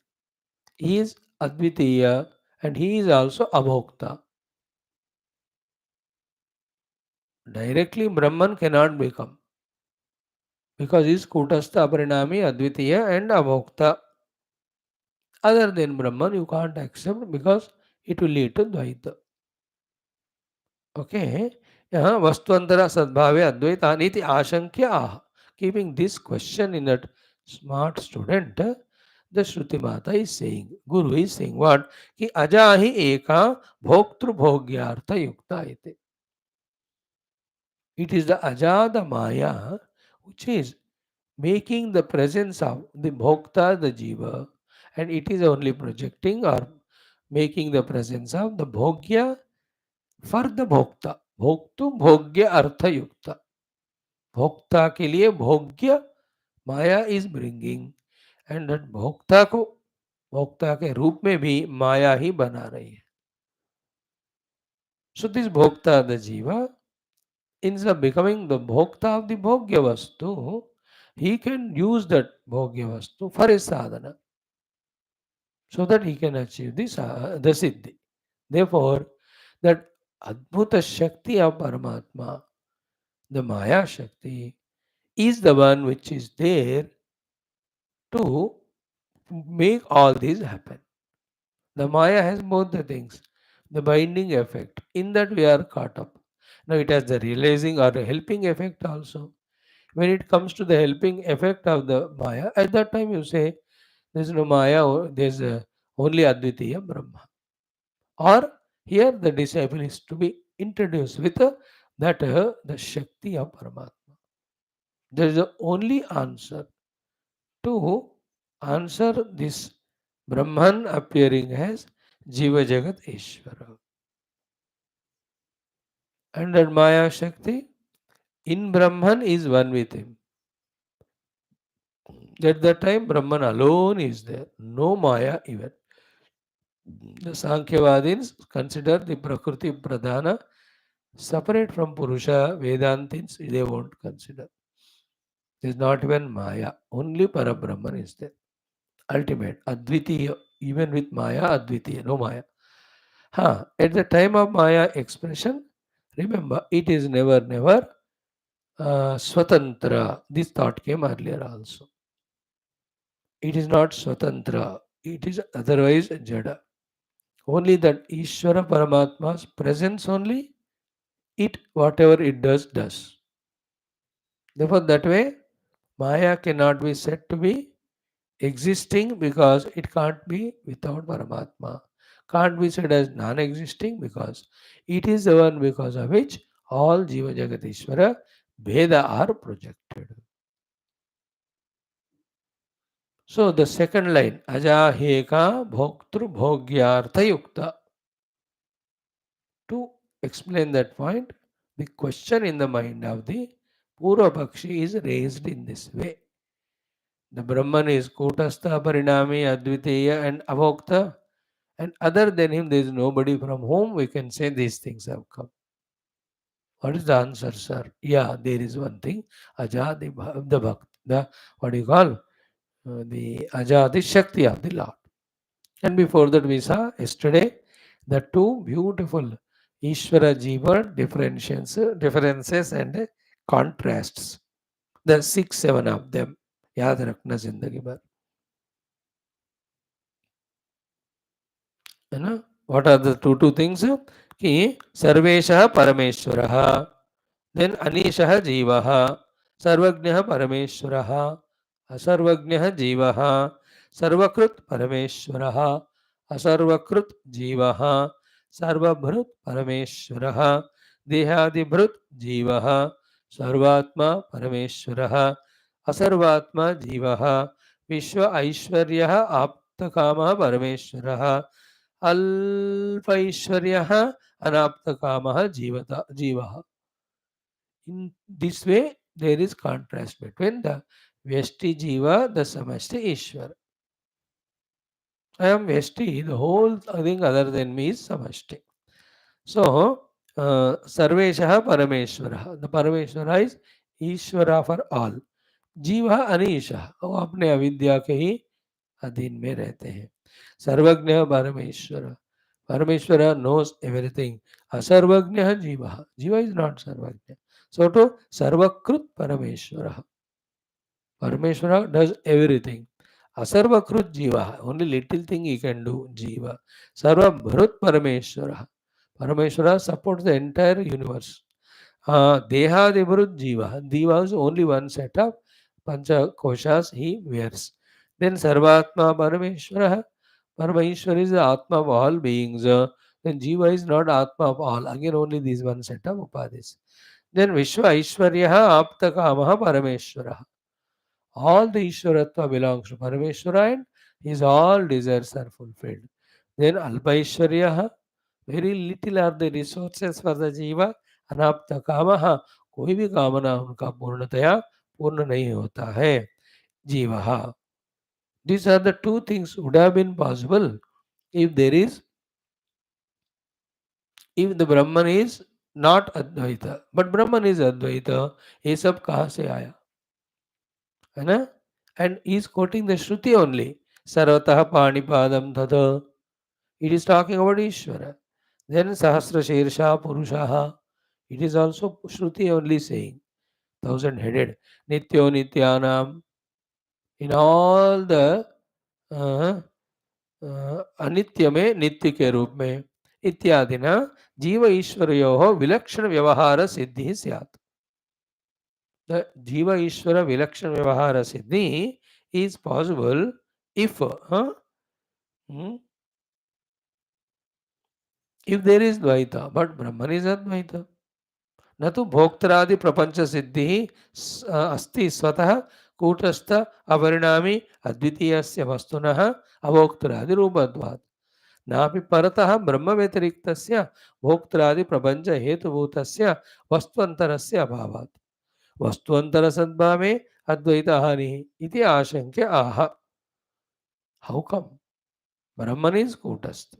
he is Advitiya, and he is also Abhokta. Directly Brahman cannot become because he is Kutastha, Aparinami, Advitiya, and Abhokta. Other than Brahman, you can't accept because it will lead to Dvaita. Okay, यहाँ वस्तुअंतरा सद्भावे अद्वैतानीति आशंक्य आह. Keeping this question in that smart student, the Shruti Mata is saying, Guru is saying what? कि अजाहि एका भोक्तृ भोग्यार्थ युक्ता ite. It is the ajada maya which is making the presence of the bhokta, the jiva, and it is only projecting or making the presence of the bhogya for the भोक्ता. भोक्तु भोग्य अर्थ युक्त. भोक्ता के लिए भोग्य माया is bringing and भोक्ता को भोक्ता के रूप में भी माया ही बना रही है. So this Bhokta, the Jiva, instead of becoming the Bhokta of the Bhogya Vastu, he can use that Bhogya Vastu for his sadhana so that he can achieve the Siddhi. Therefore, that Adbhuta Shakti of Paramatma, the Maya Shakti, is the one which is there to make all these happen. The Maya has both the things, the binding effect, in that we are caught up. Now it has the realizing or the helping effect also. When it comes to the helping effect of the Maya, at that time you say, there is no Maya, there is only Advitiya Brahma. Or here the disciple is to be introduced with the Shakti of Paramatma. There is the only answer to answer this Brahman appearing as Jiva Jagat Ishvara. And that Maya Shakti in Brahman is one with him. At that time, Brahman alone is there, no Maya even. The Sankhya consider the Prakriti Pradhana separate from Purusha. Vedantins, they won't consider. There is not even Maya, only Parabrahman is there. Ultimate, Advitiya, even with Maya, Advitiya, no Maya. At the time of Maya expression, remember, it is never Swatantra. This thought came earlier also. It is not Swatantra. It is otherwise Jada. Only that Ishvara Paramatma's presence only, it whatever it does, does. Therefore, that way, Maya cannot be said to be existing because it can't be without Paramatma. Can't be said as non-existing because it is the one because of which all Jiva Jagatishvara Veda are projected. So the second line, Ajaheka Bhoktru Bhogyartha Yukta. To explain that point, the question in the mind of the Purva Pakshi is raised in this way. The Brahman is Kutastha, Parinami, Advitiya and Avokta. And other than him, there is nobody from whom we can say these things have come. What is the answer, sir? Yeah, there is one thing. Aja, the Bhakt, the what do you call? The Aja, the Shakti of the Lord. And before that, we saw yesterday the two beautiful Ishvara Jiva differences and contrasts. The 6, 7 of them. Yaad rakhna zindagi bhar. है ना? What are the two things? कि सर्वेशः परमेश्वरः, then अनीशः जीवः, सर्वज्ञः परमेश्वरः, असर्वज्ञः जीवः, सर्वकृत परमेश्वरः, असर्वकृत जीवः, सर्वभृत परमेश्वरः, देहादिभृत जीवः, सर्वात्मा परमेश्वरः, असर्वात्मा जीवः, विश्व ऐश्वर्यः आप्तकामः परमेश्वरः, अल्पैश्वर्यः अनाप्तकामः जीवः. In this way, there is contrast between the Vyashti Jiva, the Samashti Ishvara. I am Vyashti, the whole thing other than me is Samashti. So, Sarveshaha Parameshwara. The Parameshwara is Ishvara for all. Jiva Anisha. वो अपने अविद्या के ही अधीन में रहते हैं. सर्वज्ञ परमेश्वर. Parameshwara knows everything. Asarvagnya Jiva. Jiva is not Sarvagnya. So to Sarvakrut Parameshwara. Parameshwara does everything. Asarvakrut Jiva. Only little thing he can do. Jiva. Sarvabhrut Parameshwara. Parameshwara supports the entire universe. Dehadibhrut Jiva. Jiva is only one set of Pancha Koshas he wears. Then Sarvatma Parameshwara. Parameshwar is the Atma of all beings. Then Jiva is not Atma of all. Again, only this one set of Upadis. Then Vishwa Aishwaryaha Aptakamaha Parameshwara. All the Ishwaratva belongs to Parameshwara and his all desires are fulfilled. Then Alpaishwaryaha, very little are the resources for the Jiva. Anaptakamaha, कोई भी कामना उनका पूर्णतया पूर्ण नहीं होता है. Jivaha. These are the two things would have been possible if there is if the Brahman is not Advaita, but Brahman is Advaita, ये सब कहाँ से आया, है ना? And he is quoting the Shruti only. Sarvatah Panipadam Tata. It is talking about Ishvara. Then Sahasra Shirsha Purushaha. It is also Shruti only saying. Thousand headed. Nityo Nityanam. In all the अनित्य में नित्य के रूप में इत्यादि न जीव ईश्वरयोः विलक्षण व्यवहार सिद्धि स्यात्. The Jiva Ishvara Vilakshana Vyavahara Siddhi is possible if if there is Dvaita, but Brahman is Advaita. न तो भोक्त्रादि प्रपंच सिद्धि अस्ति स्वतः कूटस्थ अपरिणामी अद्वितीयस्य वस्तुनः अभोक्त्रादि रूपत्वात् नापि परतः ब्रह्म व्यतिरिक्तस्य भोक्त्रादि प्रपंच हेतुभूतस्य वस्तुअन्तरस्य अभावात् वस्तुअंतर सद्भावे अद्वैत हानि इति आशंक्य आह. How come? Brahman is Kutastha.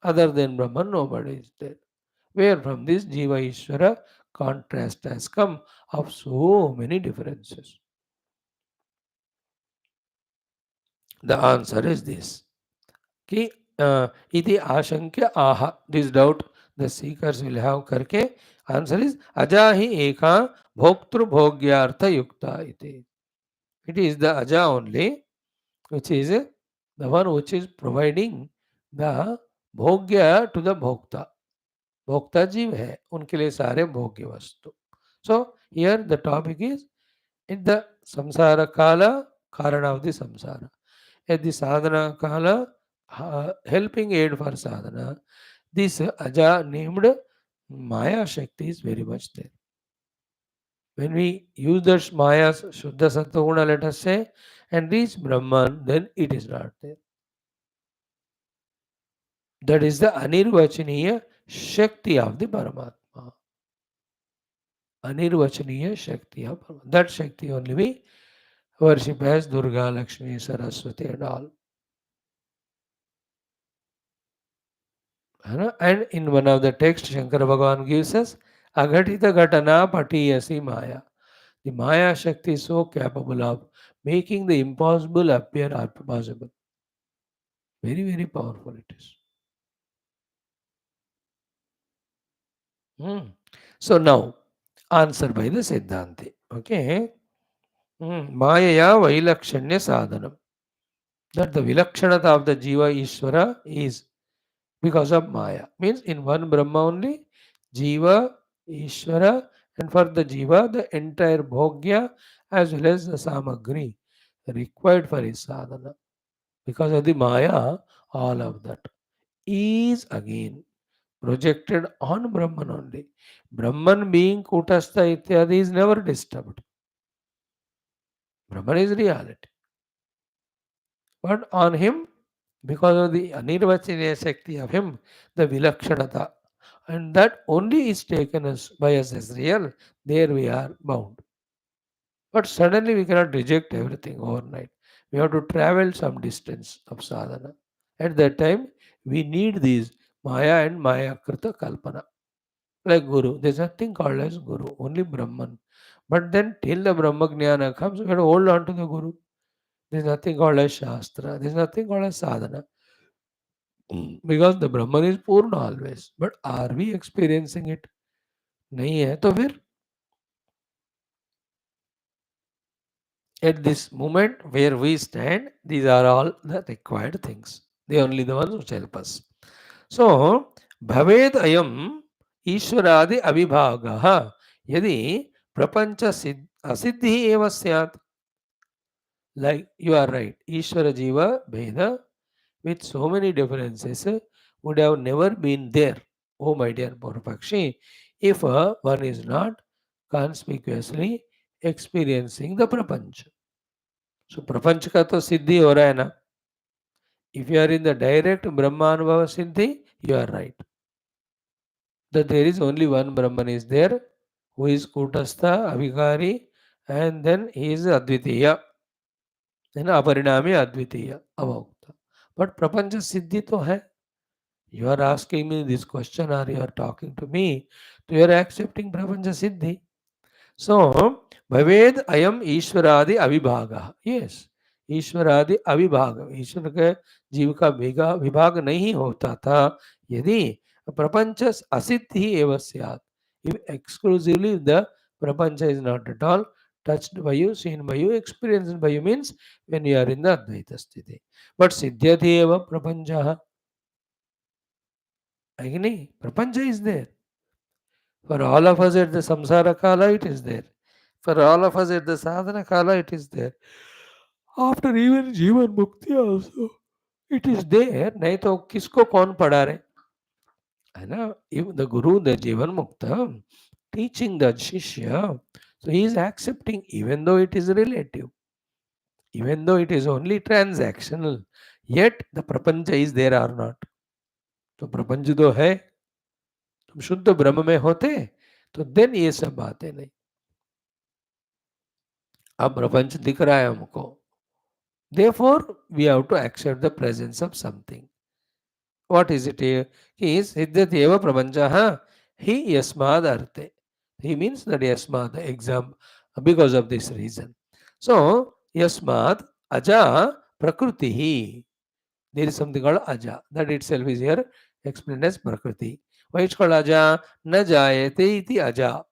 Other than Brahman, nobody is there. Where from this Jiva Ishvara contrast has come of so many differences? The answer is this. Ki iti ashankya aha. This doubt the seekers will have karke. Answer is ajahi eka bhoktru bhogyartha yukta iti. It is the aja only which is the one which is providing the bhogya to the bhokta. Bhokta जीव है, उनके लिए सारे भोग्य वस्तु. So here the topic is in the samsara kala, karana of the samsara. At the sadhana kala, helping aid for sadhana, this aja named Maya Shakti is very much there. When we use that Maya Shuddha Sattva, let us say, and reach Brahman, then it is not there. That is the Anirvachaniya Shakti of the Paramatma. Anirvachaniya Shakti of Paramatma. That Shakti only we worship as Durga, Lakshmi, Saraswati and all. And in one of the texts, Shankara Bhagavan gives us, Agatita Ghatana Patiyasi Maya. The Maya Shakti is so capable of making the impossible appear possible. Very, very powerful it is. So now, answer by the Siddhanti. Okay. Mayaya Vailakshanya Sadhanam. That the Vilakshanata of the Jiva Ishvara is because of Maya. Means in one Brahma only, Jiva, Ishvara, and for the Jiva, the entire Bhogya as well as the Samagri required for his sadhana. Because of the Maya, all of that is again projected on Brahman only. Brahman being Kutastha Ityadi is never disturbed. Brahman is reality. But on him, because of the Anirvachaniya Shakti of him, the Vilakshanata, and that only is taken as by us as real, there we are bound. But suddenly we cannot reject everything overnight. We have to travel some distance of sadhana. At that time, we need these Maya and Maya Krita Kalpana. Like Guru, there's nothing called as Guru, only Brahman. But then till the Brahma Jnana comes, we have to hold on to the Guru. There's nothing called as Shastra. There's nothing called as sadhana. Because the Brahman is Purna always. But are we experiencing it? नहीं है तो फिर at this moment where we stand, these are all the required things. They are only the ones which help us. So, भवेद अयम ईश्वरादि अविभागः यदि प्रपंच असिद्धि एव स्यात्. Like you are right, Ishvara Jiva Bheda with so many differences would have never been there, oh my dear Purapakshi, if one is not conspicuously experiencing the prapancha. So prapancha ka to siddhi ho raha hai na. If you are in the direct Brahmanubhava siddhi, you are right. That there is only one Brahman is there, who is Kutastha, Avikari, and then he is Advitiya. Then Aparinami Advitiya, Avokta. But prapancha siddhi to hai. You are asking me this question or you are talking to me, so you are accepting Prapancha Siddhi. So, Bhaved Ayam Ishwaradi Avibhaga. Yes, ईश्वरादि अविभाग, ईश्वर के जीव का विभाग नहीं होता था यदि प्रपंच असिद्धि एव स्यात्. If exclusively the prapancha is not at all touched by you, seen by you, experienced by you, means when you are in the Advaita sthiti. But siddhyati eva prapancha. Agni, prapancha is there. For all of us at the samsara kala, it is there. For all of us at the sadhana kala, it is there. After even जीवन मुक्ति also, it is there. नहीं तो किसको कौन पढ़ा रहे, है ना? If the guru, the जीवन मुक्त, teaching the shishya, so he is accepting even though it is relative, even though it is only transactional, yet the prapancha is there or not. तो प्रपंच तो है, तुम शुद्ध ब्रह्म में होते तो देन ये सब बातें नहीं. अब प्रपंच दिख रहा है हमको, therefore we have to accept the presence of something. What is it here? He is Siddhati eva prapancha. He yasmad arte. He means that yasmad, exam, because of this reason. So, yasmad aja prakriti. There is something called aja. That itself is here explained as prakriti. Why it's called aja? Na jayate iti aja.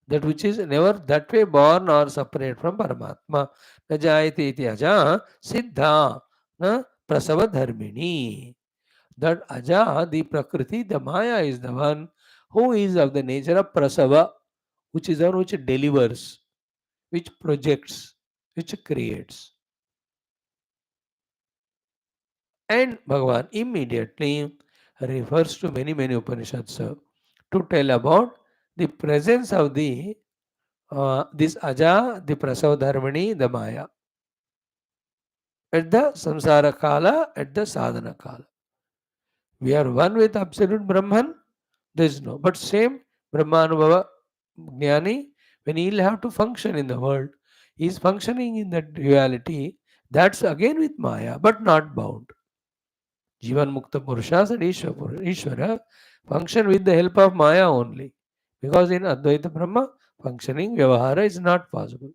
That which is never that way born or separate from Paramatma. Na jayate iti aja siddha na prasava dharmini. That aja, the prakriti, the maya is the one who is of the nature of prasava, which is the one which delivers, which projects, which creates. And Bhagavan immediately refers to many, many Upanishads to tell about the presence of the this aja, the prasava dharmani, the maya, at the samsara kala, at the sadhana kala. We are one with absolute Brahman, there is no. But same Brahmanubhava Jnani, when he will have to function in the world, he is functioning in that duality. That's again with Maya, but not bound. Jivan Mukta Purushas and Ishvara function with the help of Maya only. Because in Advaita Brahma, functioning Vyavahara is not possible.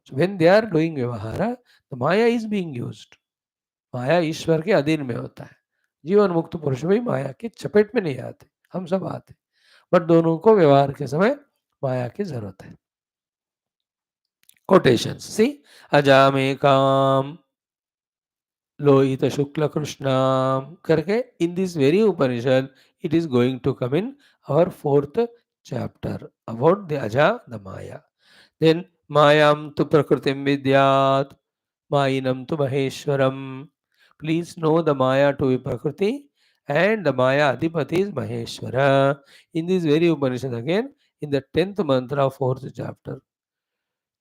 So when they are doing Vyavahara, the Maya is being used. माया ईश्वर के अधीन में होता है. जीवन मुक्त पुरुष भी माया की चपेट में नहीं आते, हम सब आते, बट दोनों को व्यवहार के समय माया की जरूरत है. कोटेशंस सी अजामेकाम लोहित शुक्ल कृष्णाम करके in this very Upanishad it is going to come in our fourth chapter about the अजा द माया. देन मायाम तु प्रकृतिम विद्यात् मायिनम तु Maheshwaram. Please know the Maya to be Prakriti and the Maya Adhipati is Maheshwara. In this very Upanishad again, in the 10th mantra of 4th chapter.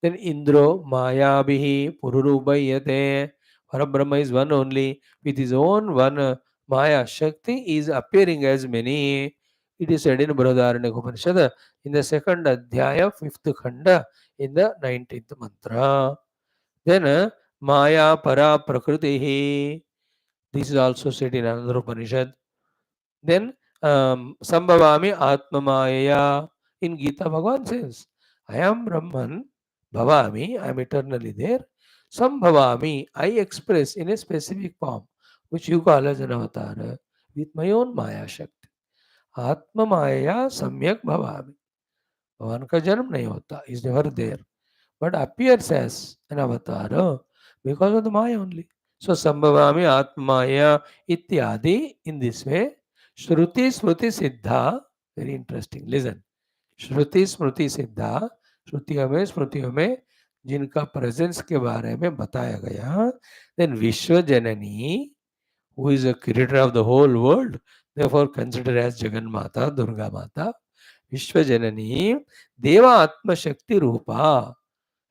Then Indro Maya Bihi Pururubayate. Parabrahma is one only. With his own one Maya Shakti is appearing as many. It is said in Brihadaranyaka Upanishad in the second Adhyaya, 5th Khanda, in the 19th mantra. Then Maya Para Prakriti. This is also said in another Upanishad. Then Sambhavami Atma Maya. In Gita, Bhagavan says, I am Brahman, Bhavami, I am eternally there. Sambhavami, I express in a specific form, which you call as an avatar, with my own Maya Shakti. Atma Maya Samyak Bhavami. भगवान का जन्म नहीं होता, is never there, but appears as an avatar because of the Maya only. So Sambhavami Atmaya Ityadi, in this way. Shruti Smruti Siddha, very interesting. Listen. Shruti Smruti Siddha, श्रुतियों में स्मृतियों में जिनका प्रेजेंस के बारे में बताया गया. Then Vishwa Janani, who is a creator of the whole world, therefore considered as Jagan Mata, Durga Mata. Vishwa Janani, Deva Atma Shakti Rupa.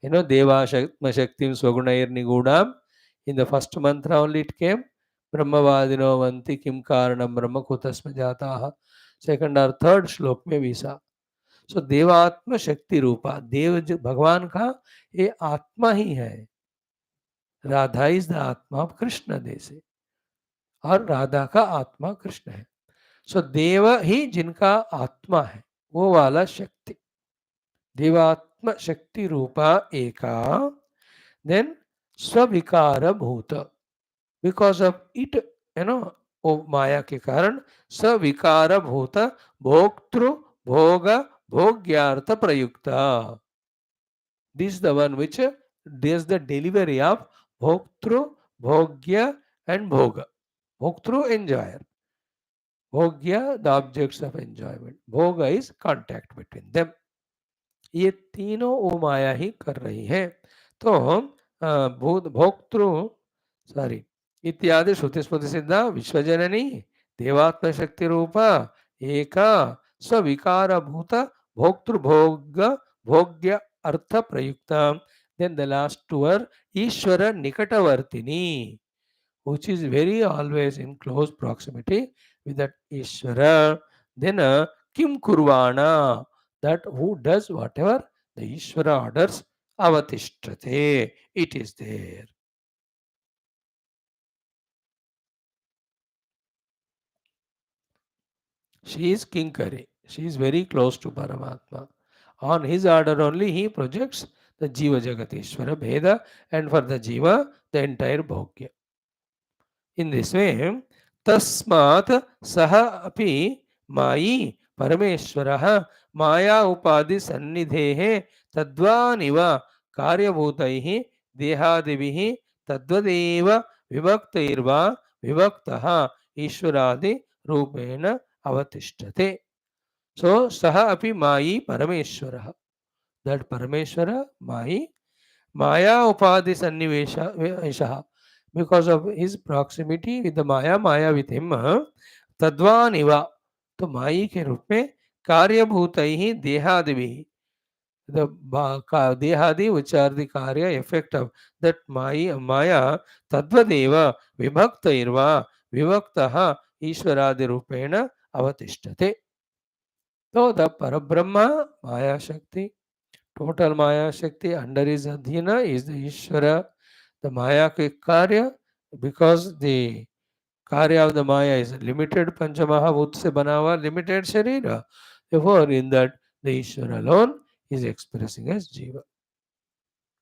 You know, Deva Atma Shaktim Swagunair Nigudam. In the first mantra only it came. Brahmavadino Vanti Kim Karanam Brahma Kutasma Jataha. Second or third श्लोक में भी सा. सो देवात्म शक्ति रूपा, देव भगवान का ये आत्मा ही है. राधा इज द आत्मा ऑफ कृष्ण. दे से और राधा का आत्मा कृष्ण है. सो देव ही जिनका आत्मा है, वो वाला शक्ति, देवात्म शक्ति रूपा एका, देन स्विकार भूत, बिकॉज ऑफ इट, वो माया के कारण सविकार भूत भोक्तृ भोग भोग्यार्थ प्रयुक्ता. This is the one which does the delivery of bhoktru, bhogya and bhoga. Bhoktru, enjoyer. Bhogya, the objects of enjoyment. Bhoga is contact between them. ये तीनों वो माया ही कर रही है. तो भूत भोक्तृ सॉरी इत्यादि श्रुति स्मृति सिद्धा विश्वजननी देवात्म शक्ति रूपा एका स्विकार भूत भोक्तृभोग भोग्य अर्थ प्रयुक्ता. Then the last two are ईश्वर निकटवर्तिनी, which is very always in close proximity with that Ishvara. Then Kim Kurvana, that who does whatever the Ishvara orders, Avatishtrate, it is there. She is Kinkari. She is very close to Paramatma. On his order only he projects the Jiva Jagatishvara Bheda, and for the Jiva the entire Bhogya. In this way, तस्मात् सह अपि मायी परमेश्वरः माया उपाधि सन्निधेः तद्वानिव कार्यभूतैः देहादिभिः तद्वदेव विभक्तैर्वा विभक्तः ईश्वरादि रूपेण अवतिष्ठते. So सह अपि मायी परमेश्वरः, that Parameshwara मायी Maya Upadhi Sannivesha, because of his proximity with the Maya, Maya with him, Tadvaniva, तो माई के रूप में कार्यभूत ही देहादि भी, the dehadi which are the karya effect of that maya tadvadeva vibhaktairva vivaktaha ishwaradi rupena avatishtate. So the Parabrahma Maya Shakti, total Maya Shakti under his adhina is the Ishvara, the Maya ke karya, because the karya of the Maya is limited Panchamahabhut se bana hua limited Sharira. Therefore, in that the Ishvara alone is expressing as Jiva.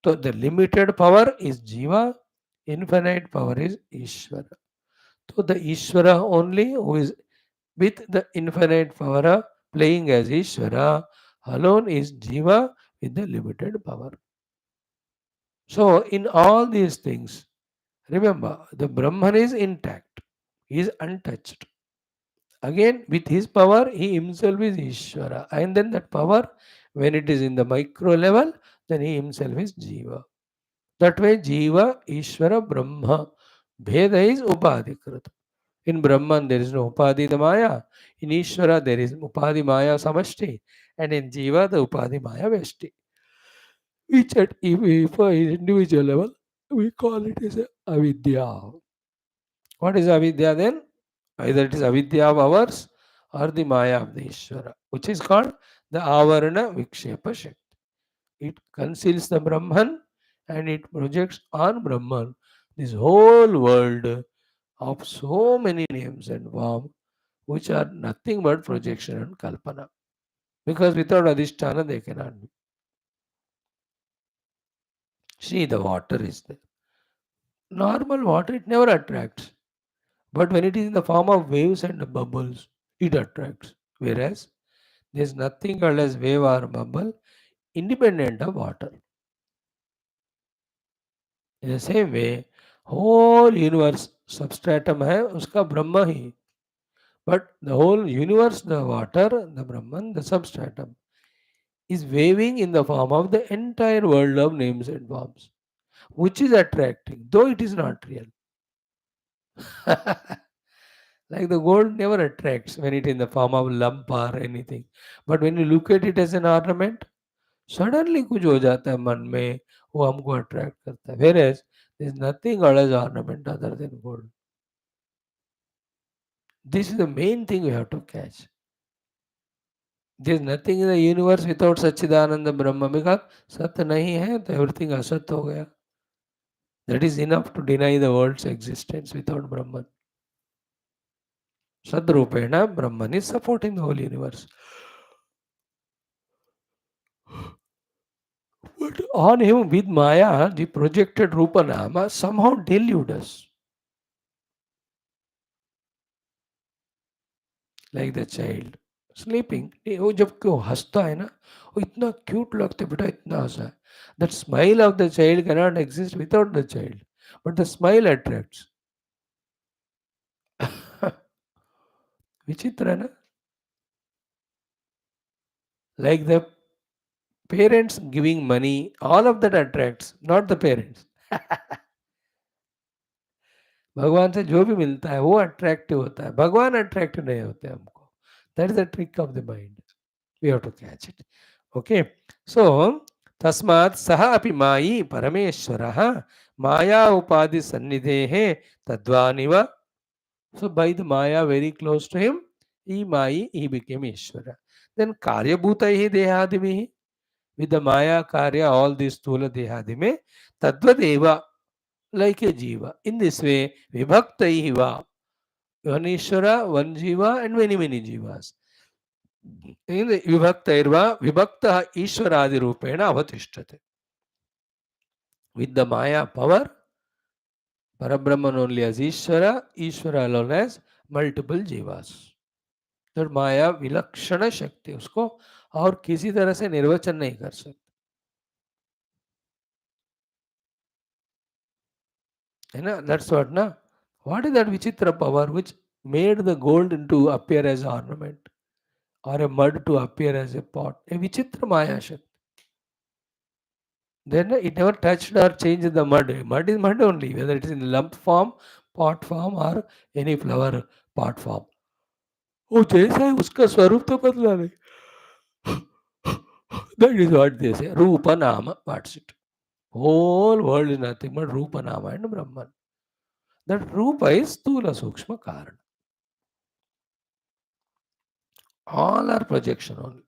So the limited power is Jiva, infinite power is Ishvara. So the Ishvara only who is with the infinite power playing as Ishvara alone is Jiva with the limited power. So in all these things, remember the Brahman is intact, he is untouched. Again, with his power, he himself is Ishvara. And then that power, when it is in the micro level, then he himself is Jiva. That way, Jiva, Ishvara, Brahma. Bheda is Upadhikrit. In Brahman, there is no Upadhi the Maya. In Ishvara, there is Upadhi Maya Samashti. And in Jiva, the Upadhi Maya Veshti. Which at individual level, we call it as avidya. What is avidya then? Either it is avidya of ours or the Maya of the Ishvara, which is called the Avarana Vikshepa Shakti. It conceals the Brahman and it projects on Brahman this whole world of so many names and forms, which are nothing but projection and kalpana. Because without Adhisthana, they cannot be. See, the water is there. Normal water, it never attracts. But when it is in the form of waves and bubbles, it attracts. Whereas there is nothing called as wave or bubble independent of water. In the same way, whole universe substratum है उसका ब्रह्म ही. But the whole universe, the water, the Brahman, the substratum, is waving in the form of the entire world of names and forms, which is attracting, though it is not real. Like the gold never attracts when it is in the form of lump or anything. But when you look at it as an ornament, suddenly कुछ हो जाता है मन में, वो हमको attract करता है. Whereas there is nothing as ornament other than gold. This is the main thing we have to catch. There is nothing in the universe without Satchidananda Brahma, because सत्य नहीं है तो everything असत हो गया. That is enough to deny the world's existence without Brahman. Sadrupena Brahman is supporting the whole universe. But on him with Maya, the projected Rupanama somehow delude us. Like the child sleeping. वो जब क्यों हंसता है ना, वो इतना cute लगता है बेटा, इतना हंसा है. That smile of the child cannot exist without the child. But the smile attracts. विचित्र है ना. Like the parents giving money, all of that attracts, not the parents. भगवान से जो भी मिलता है वो अट्रैक्टिव होता है, भगवान अट्रैक्टिव नहीं होते हमको. That is the trick of the mind. We have to catch it. Okay. So तस्मात् सः अपि मायी परमेश्वरः माया उपाधि सन्निधेः तद्वानिव. So by the Maya very close to him, he Mayi, he became Ishvara. Then Karyabhutaihi Dehadivihi, with the Maya Karya, all these Stula Dehadime, Tadvadeva, like a Jiva. In this way, Vibhaktaihi va, one Ishvara, one Jiva, and many, many Jivas. In the Vibhaktairva, Vibhakta Ishvaradi Rupena Avatishtate. With the Maya power, Parabrahman only as Ishvara, Ishvara alone as multiple Jivas. तो माया विलक्षण शक्ति, उसको और किसी तरह से निर्वचन नहीं कर सकते, है ना. दैट्स व्हाट ना. व्हाट इज दैट विचित्र power which made the gold into appear as ornament और a mud to appear as a pot. A विचित्र माया शक्ति. Then it never touched or changed the mud. Mud is mud only, whether it is in lump form, pot form, or any flower pot form. वो जैसा है उसका स्वरूप तो बदला नहीं. That is what they say. Rupa Nama. What's it? Whole world is nothing but Rupa Nama and Brahman. That Rupa is Stula Sukshma Karana. All are projection only.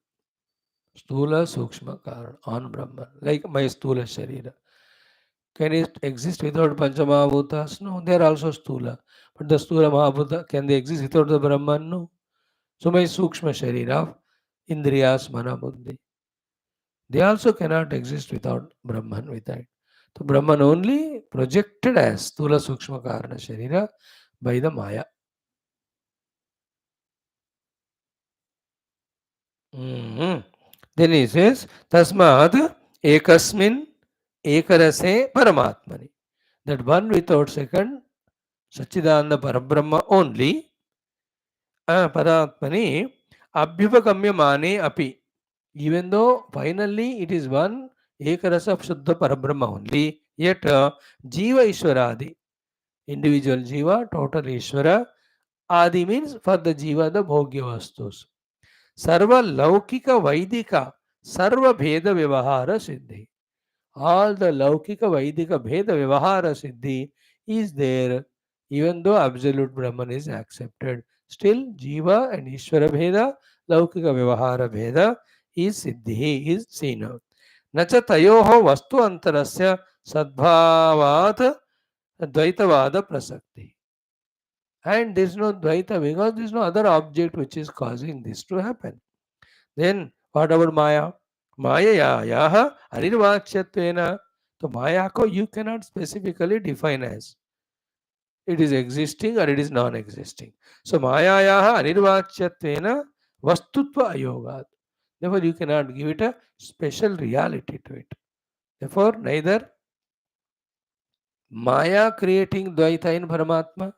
Stula Sukshma Karana on Brahman. Like my Stula Sharira. Can it exist without Panchamahabhutas? No, they are also Stula. But the Stula Mahabhuta, can they exist without the Brahman? No. So my Sukshma Sharira, Indriyas, Mana, Buddhi, they also cannot exist without Brahman, without. So Brahman only projected as Stula Sukshma Karana Sharira by the Maya. Then he says, Tasmad Ekasmin Ekarase Paramatmani. That one without second, Sachidananda Parabrahma only, Paramatmani, Abhyupakamya Mane Api. Even though finally it is one Ekarasa of Shuddha Parabrahma only, yet Jiva Ishwaradi, individual Jiva, total Ishvara, Adi means for the Jiva the Bhogya Vastus. Sarva Laukika Vaidika, Sarva Bheda Vyavahara Siddhi. All the Laukika Vaidika Bheda Vyavahara Siddhi is there, even though absolute Brahman is accepted. Still, Jiva and Ishvara Bheda, Laukika Vyavahara Bheda is Siddhi, is seen out. Nacha tayoho vastu antarasya sadbhavat dvaitavada prasakti. And there is no dvaita because there is no other object which is causing this to happen. Then what about Maya? Maya yaha anirvakshatvena. So Maya ko you cannot specifically define as it is existing or it is non-existing. So Maya yaha anirvakshatvena vastutva ayogat. Therefore you cannot give it a special reality to it. Therefore neither Maya creating Dvaita in Paramatma,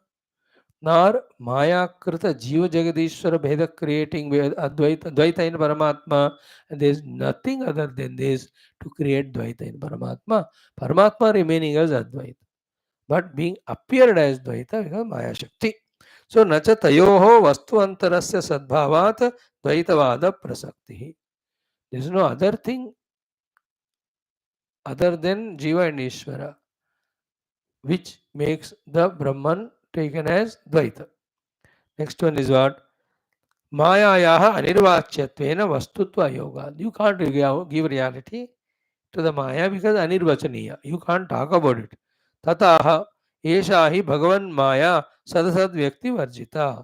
nor Maya Krita Jiva Jagadishwara Bheda creating Dvaita in Paramatma, and there is nothing other than this to create Dvaita in Paramatma. Paramatma remaining as Advaita, but being appeared as Dvaita because Maya Shakti. So Nacha Tayoho Vastu Antarasya Sadbhavat Dvaitavada Prasakti. There is no other thing other than Jiva and Ishvara which makes the Brahman taken as Dvaita. Next one is what? Mayayaha anirvachyattvena vastutva yoga. You can't give reality to the Maya because anirvachaniya. You can't talk about it. Tataha eshahi bhagavan Maya sadasad vyakti varjita.